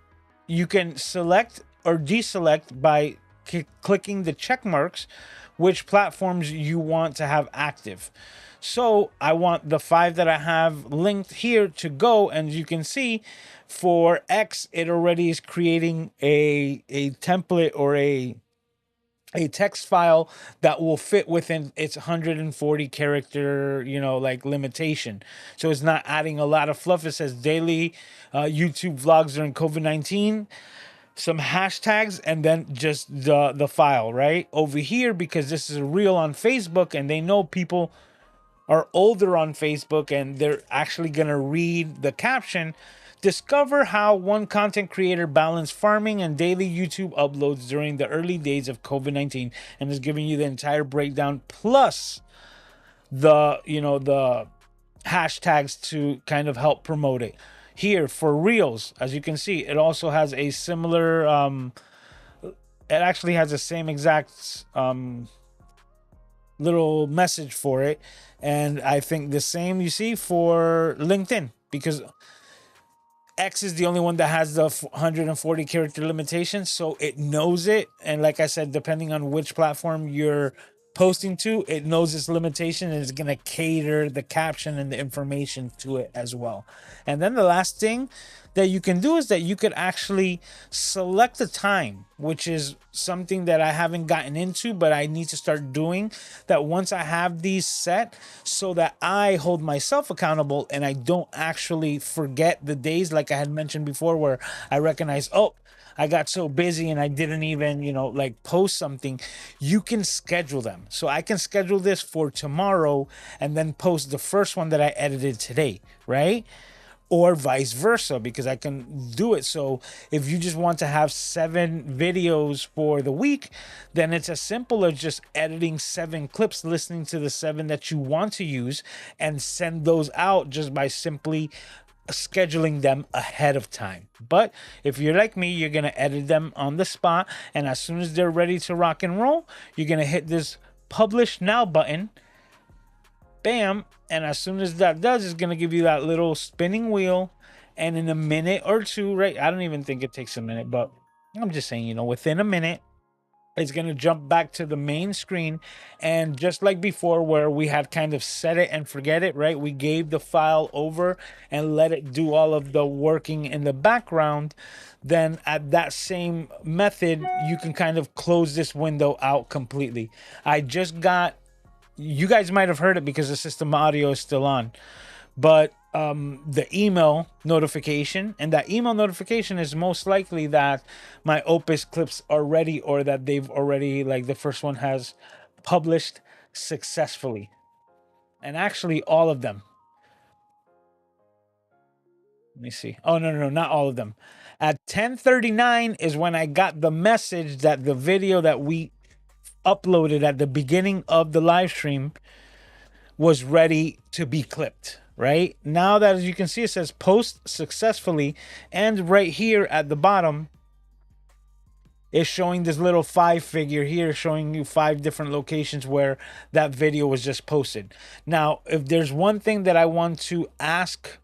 you can select or deselect by clicking the check marks which platforms you want to have active. So I want the 5 that I have linked here to go, and you can see for X, it already is creating a template or a text file that will fit within its 140 character, you know, like limitation. So it's not adding a lot of fluff. It says daily YouTube vlogs during COVID-19, some hashtags, and then just the file right over here, because this is a reel on Facebook, and they know people are older on Facebook, and they're actually going to read the caption. Discover how one content creator balanced farming and daily YouTube uploads during the early days of COVID-19, and is giving you the entire breakdown plus the, you know, the hashtags to kind of help promote it. Here for Reels, as you can see, it also has a similar it actually has the same exact little message for it. And I think the same you see for LinkedIn, because X is the only one that has the 140 character limitation, so it knows it. And like I said, depending on which platform you're posting to, it knows its limitation, and it's going to cater the caption and the information to it as well. And then the last thing that you can do is that you could actually select the time, which is something that I haven't gotten into, but I need to start doing that once I have these set, so that I hold myself accountable and I don't actually forget the days, like I had mentioned before, where I recognize, oh, I got so busy and I didn't even, you know, like post something. You can schedule them. So I can schedule this for tomorrow and then post the first one that I edited today, right? Or vice versa, because I can do it. So if you just want to have 7 videos for the week, then it's as simple as just editing 7 clips, listening to the 7 that you want to use, and send those out just by simply scheduling them ahead of time. But if you're like me, you're going to edit them on the spot, and as soon as they're ready to rock and roll, you're going to hit this publish now button, Bam. And as soon as that does, it's going to give you that little spinning wheel. And in a minute or two, right? I don't even think it takes a minute, but I'm just saying, within a minute, it's going to jump back to the main screen. And just like before, where we had kind of set it and forget it, right? We gave the file over and let it do all of the working in the background. Then at that same method, you can kind of close this window out completely. I just got, you guys might have heard it because the system audio is still on, but the email notification, and that email notification is most likely that my Opus clips are ready, or that they've already, like, the first one has published successfully. And actually all of them, let me see. Oh, no, not all of them. At 10:39 is when I got the message that the video that we uploaded at the beginning of the live stream was ready to be clipped. Right now, that, as you can see, it says post successfully, and right here at the bottom is showing this little 5 figure here, showing you 5 different locations where that video was just posted. Now, if there's one thing that I want to ask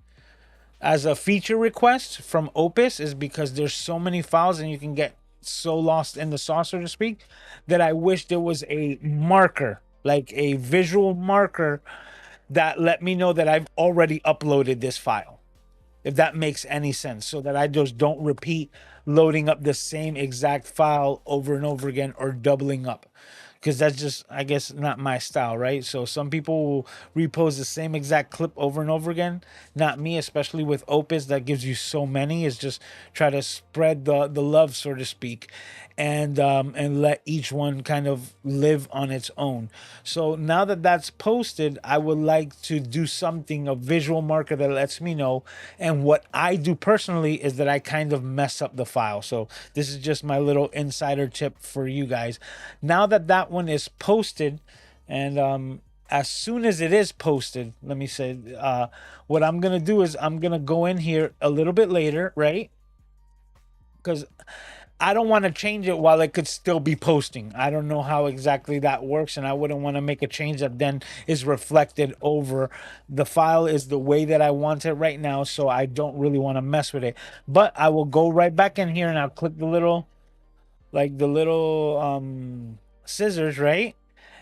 as a feature request from Opus, is because there's so many files and you can get so lost in the sauce, so to speak, that I wish there was a marker, like a visual marker, that let me know that I've already uploaded this file, if that makes any sense, so that I just don't repeat loading up the same exact file over and over again, or doubling up, because that's just, I guess, not my style, right? So some people will repost the same exact clip over and over again. Not me, especially with Opus, that gives you so many. Is just try to spread the love, so to speak, and let each one kind of live on its own. So now that that's posted, I would like to do something, a visual marker that lets me know. And what I do personally is that I kind of mess up the file. So this is just my little insider tip for you guys. Now that that one is posted, and as soon as it is posted, let me say, what I'm gonna do is I'm gonna go in here a little bit later, right? Because I don't want to change it while it could still be posting. I don't know how exactly that works, and I wouldn't want to make a change that then is reflected over. The file is the way that I want it right now, so I don't really want to mess with it. But I will go right back in here and I'll click the little, like the little scissors, right?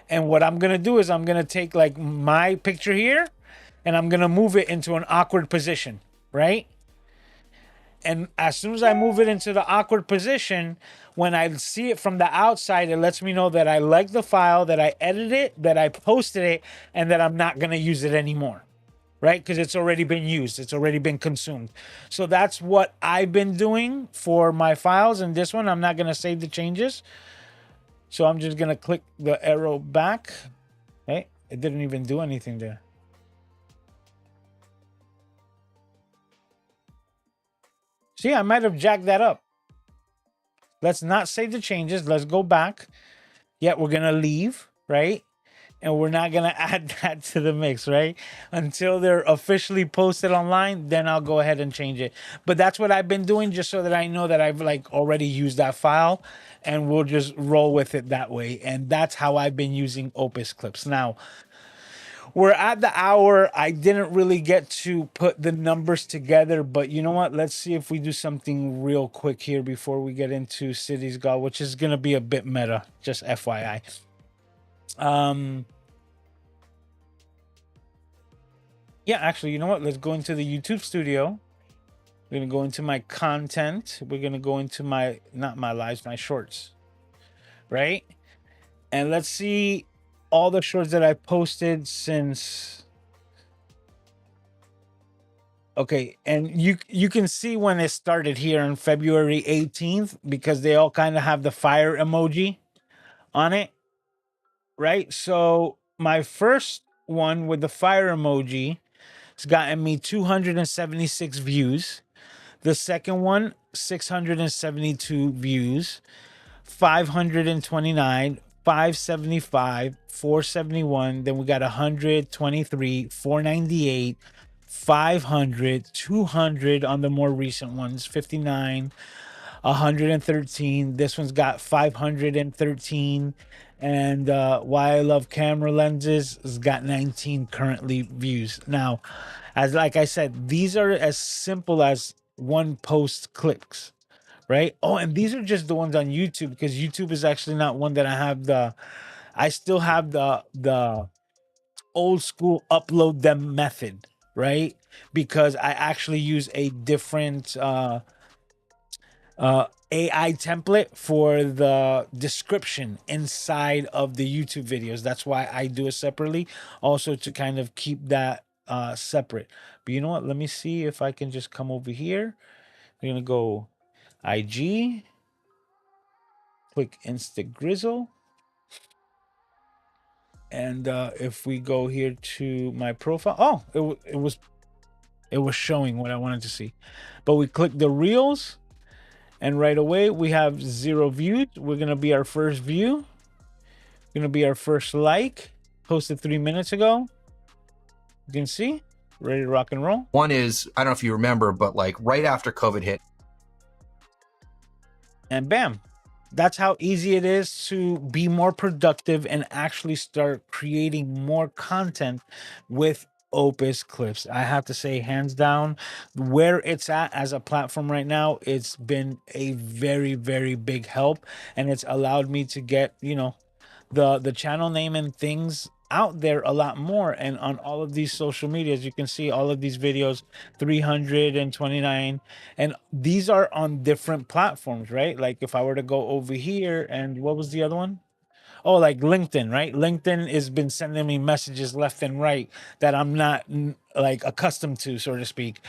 And what I'm gonna do is I'm gonna take, like, my picture here, and I'm gonna move it into an awkward position, right? And as soon as I move it into the awkward position, when I see it from the outside, it lets me know that I like the file, that I edited it, that I posted it, and that I'm not going to use it anymore, right? Because it's already been used. It's already been consumed. So that's what I've been doing for my files. And this one, I'm not going to save the changes. So I'm just going to click the arrow back. Hey, it didn't even do anything there. See, I might have jacked that up. Let's not save the changes. Let's go back. Yeah, we're going to leave, right? And we're not going to add that to the mix, right? Until they're officially posted online, then I'll go ahead and change it. But that's what I've been doing, just so that I know that I've, like, already used that file, and we'll just roll with it that way. And that's how I've been using Opus clips. Now, we're at the hour. I didn't really get to put the numbers together, but you know what? Let's see if we do something real quick here before we get into Cities God, which is going to be a bit meta, just FYI. Yeah, actually, you know what? Let's go into the YouTube studio. We're going to go into my content. We're going to go into my, not my lives, my shorts, right? And let's see all the shorts that I posted since. Okay, and you can see when it started here on February 18th, because they all kind of have the fire emoji on it, right? So my first one with the fire emoji has gotten me 276 views. The second one, 672 views, 529, 575, 471. Then we got 123, 498, 500, 200 on the more recent ones, 59, 113. This one's got 513, And why I love camera lenses has got 19 currently views. Now, as like I said, these are as simple as one post clicks, right? Oh, and these are just the ones on YouTube, because YouTube is actually not one that I have the. I still have the old school upload them method, right? Because I actually use a different AI template for the description inside of the YouTube videos. That's why I do it separately, also to kind of keep that separate. But you know what? Let me see if I can just come over here. We're gonna go IG, click Insta Grizzle, and if we go here to my profile, oh, it was showing what I wanted to see. But we click the reels, and right away we have 0 views. We're gonna be our first view. Gonna be our first like. Posted 3 minutes ago. You can see, ready to rock and roll. One is, I don't know if you remember, but like right after COVID hit, And bam, that's how easy it is to be more productive and actually start creating more content with Opus Clips. I have to say, hands down, where it's at as a platform right now, it's been a very, very big help, and it's allowed me to get, the channel name and things out there a lot more. And on all of these social medias, you can see all of these videos, 329, and these are on different platforms, right? Like if I were to go over here, and what was the other one? Oh, like LinkedIn, right? LinkedIn has been sending me messages left and right that I'm not like accustomed to, so to speak,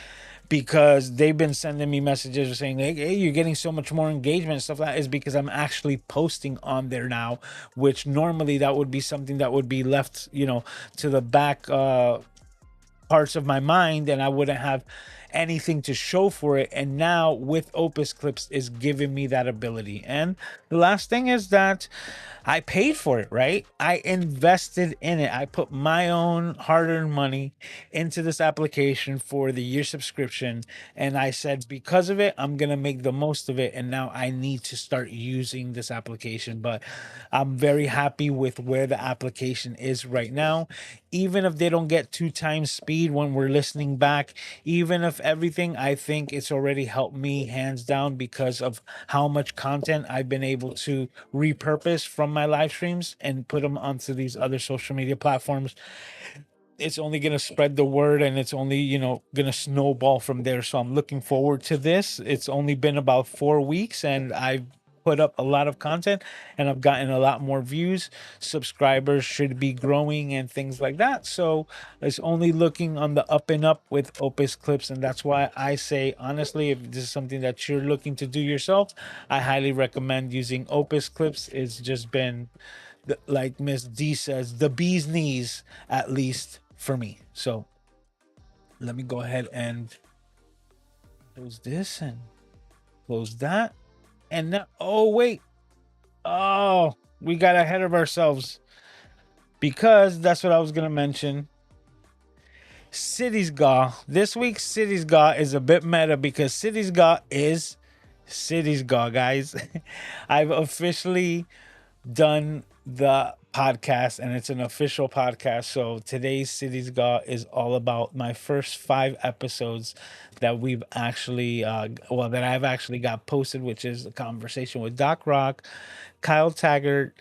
because they've been sending me messages saying, like, hey, you're getting so much more engagement and stuff. That is because I'm actually posting on there now, which normally that would be something that would be left, to the back parts of my mind, and I wouldn't have anything to show for it. And now with Opus Clips is giving me that ability. And the last thing is that I paid for it, right? I invested in it. I put my own hard-earned money into this application for the year subscription, and I said because of it, I'm going to make the most of it, and now I need to start using this application. But I'm very happy with where the application is right now. Even if they don't get 2 times speed when we're listening back, even if everything, I think it's already helped me hands down because of how much content I've been able to repurpose from my live streams and put them onto these other social media platforms. It's only going to spread the word, and it's only, going to snowball from there. So I'm looking forward to this. It's only been about 4 weeks, and I've put up a lot of content, and I've gotten a lot more views. Subscribers should be growing and things like that. So it's only looking on the up and up with Opus Clips. And that's why I say, honestly, if this is something that you're looking to do yourself, I highly recommend using Opus Clips. It's just been, like Miss D says, the bee's knees, at least for me. So let me go ahead and close this and close that. And now, oh, wait. Oh, we got ahead of ourselves, because that's what I was going to mention. Cities Gaw. This week's Cities Gaw is a bit meta because Cities Gaw is Cities Gaw, guys. I've officially done the podcast, and it's an official podcast. So today's Cities Gaw is all about my first 5 episodes that we've actually that I've actually got posted, which is a conversation with Doc Rock, Kyle Taggart,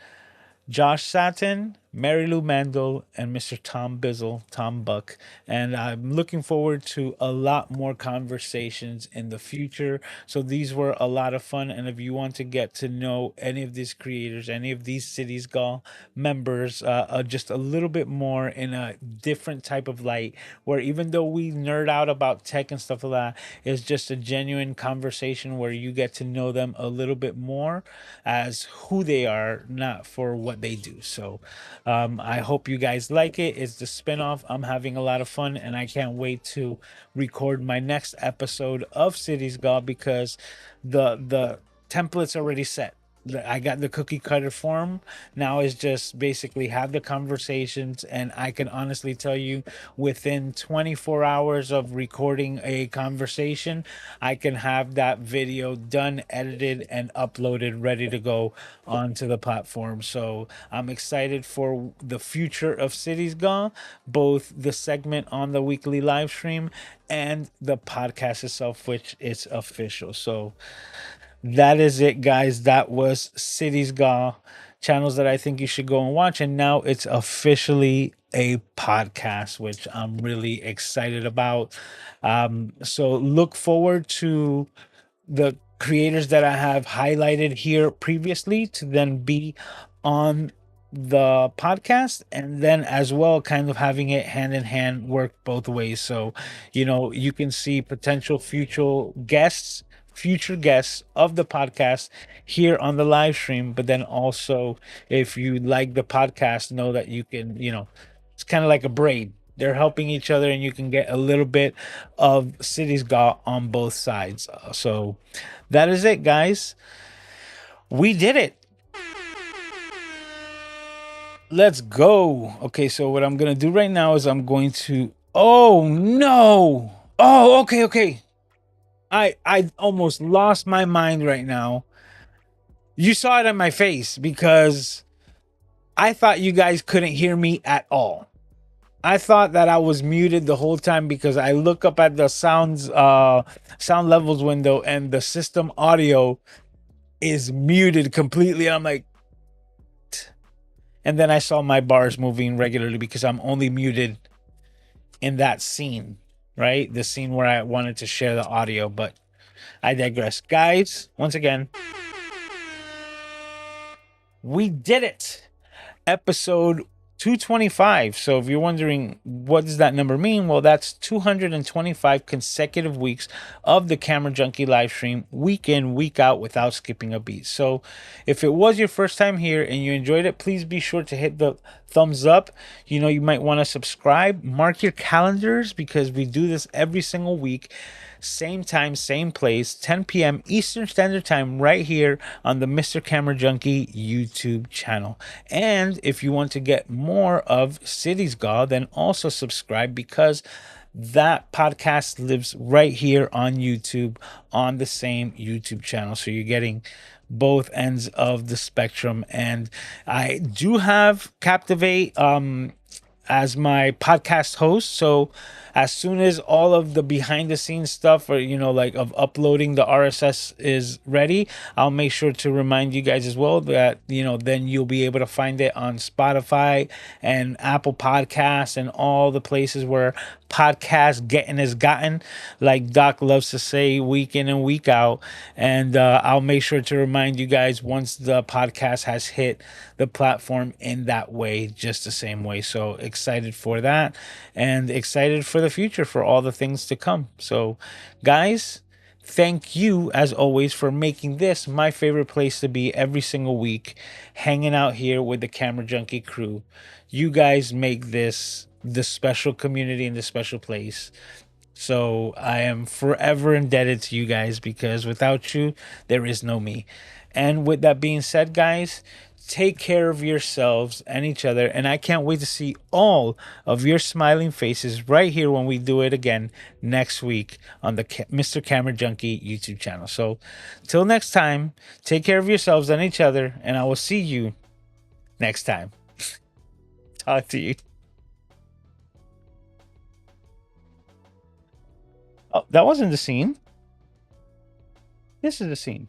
Josh Satin, Mary Lou Mandel, and Mr. Tom Bizzle, Tom Buck. And I'm looking forward to a lot more conversations in the future. So these were a lot of fun. And if you want to get to know any of these creators, any of these Cities Gall members, just a little bit more in a different type of light, where even though we nerd out about tech and stuff like that, it's just a genuine conversation where you get to know them a little bit more as who they are, not for what they do. So I hope you guys like it. It's the spinoff. I'm having a lot of fun, and I can't wait to record my next episode of Cities God, because the template's already set. I got the cookie cutter form. Now is just basically have the conversations, and I can honestly tell you, within 24 hours of recording a conversation, I can have that video done, edited, and uploaded, ready to go onto the platform. So I'm excited for the future of Cities Gone, both the segment on the weekly live stream and the podcast itself, which is official. So that is it, guys. That was Cities Gone, channels that I think you should go and watch. And now it's officially a podcast, which I'm really excited about. So look forward to the creators that I have highlighted here previously to then be on the podcast, and then as well kind of having it hand in hand work both ways. So you can see potential future guests of the podcast here on the live stream, but then also, if you like the podcast, know that you can, it's kind of like a braid. They're helping each other, and you can get a little bit of Cities Got on both sides. So that is it, guys. We did it. Let's go. Okay, so what I'm gonna do right now is I'm going to. Oh no! Oh, okay. I almost lost my mind right now. You saw it on my face because I thought you guys couldn't hear me at all. I thought that I was muted the whole time because I look up at the sound levels window, and the system audio is muted completely. And I'm like, and then I saw my bars moving regularly because I'm only muted in that scene, right? The scene where I wanted to share the audio, but I digress. Guys, once again, we did it. Episode 225. So if you're wondering what does that number mean, well, that's 225 consecutive weeks of the Camera Junkie live stream, week in, week out, without skipping a beat. So if it was your first time here and you enjoyed it, please be sure to hit the thumbs up. You might want to subscribe, mark your calendars, because we do this every single week. Same time, same place, 10 p.m. Eastern Standard Time, right here on the Mr. Camera Junkie YouTube channel. And if you want to get more of Cities God, then also subscribe, because that podcast lives right here on YouTube, on the same YouTube channel. So you're getting both ends of the spectrum. And I do have Captivate as my podcast host. So as soon as all of the behind the scenes stuff, or like of uploading the RSS is ready, I'll make sure to remind you guys as well that then you'll be able to find it on Spotify and Apple Podcasts and all the places where podcast getting is gotten, like Doc loves to say, week in and week out. And I'll make sure to remind you guys once the podcast has hit the platform in that way, just the same way. So excited for that, and excited for the future, for all the things to come. So guys, thank you as always for making this my favorite place to be every single week, hanging out here with the Camera Junkie crew. You guys make this the special community and the special place. So I am forever indebted to you guys, because without you, there is no me. And with that being said, guys, take care of yourselves and each other. And I can't wait to see all of your smiling faces right here when we do it again next week on the Mr. Camera Junkie YouTube channel. So till next time, take care of yourselves and each other, and I will see you next time. Talk to you. Oh, that wasn't the scene. This is the scene.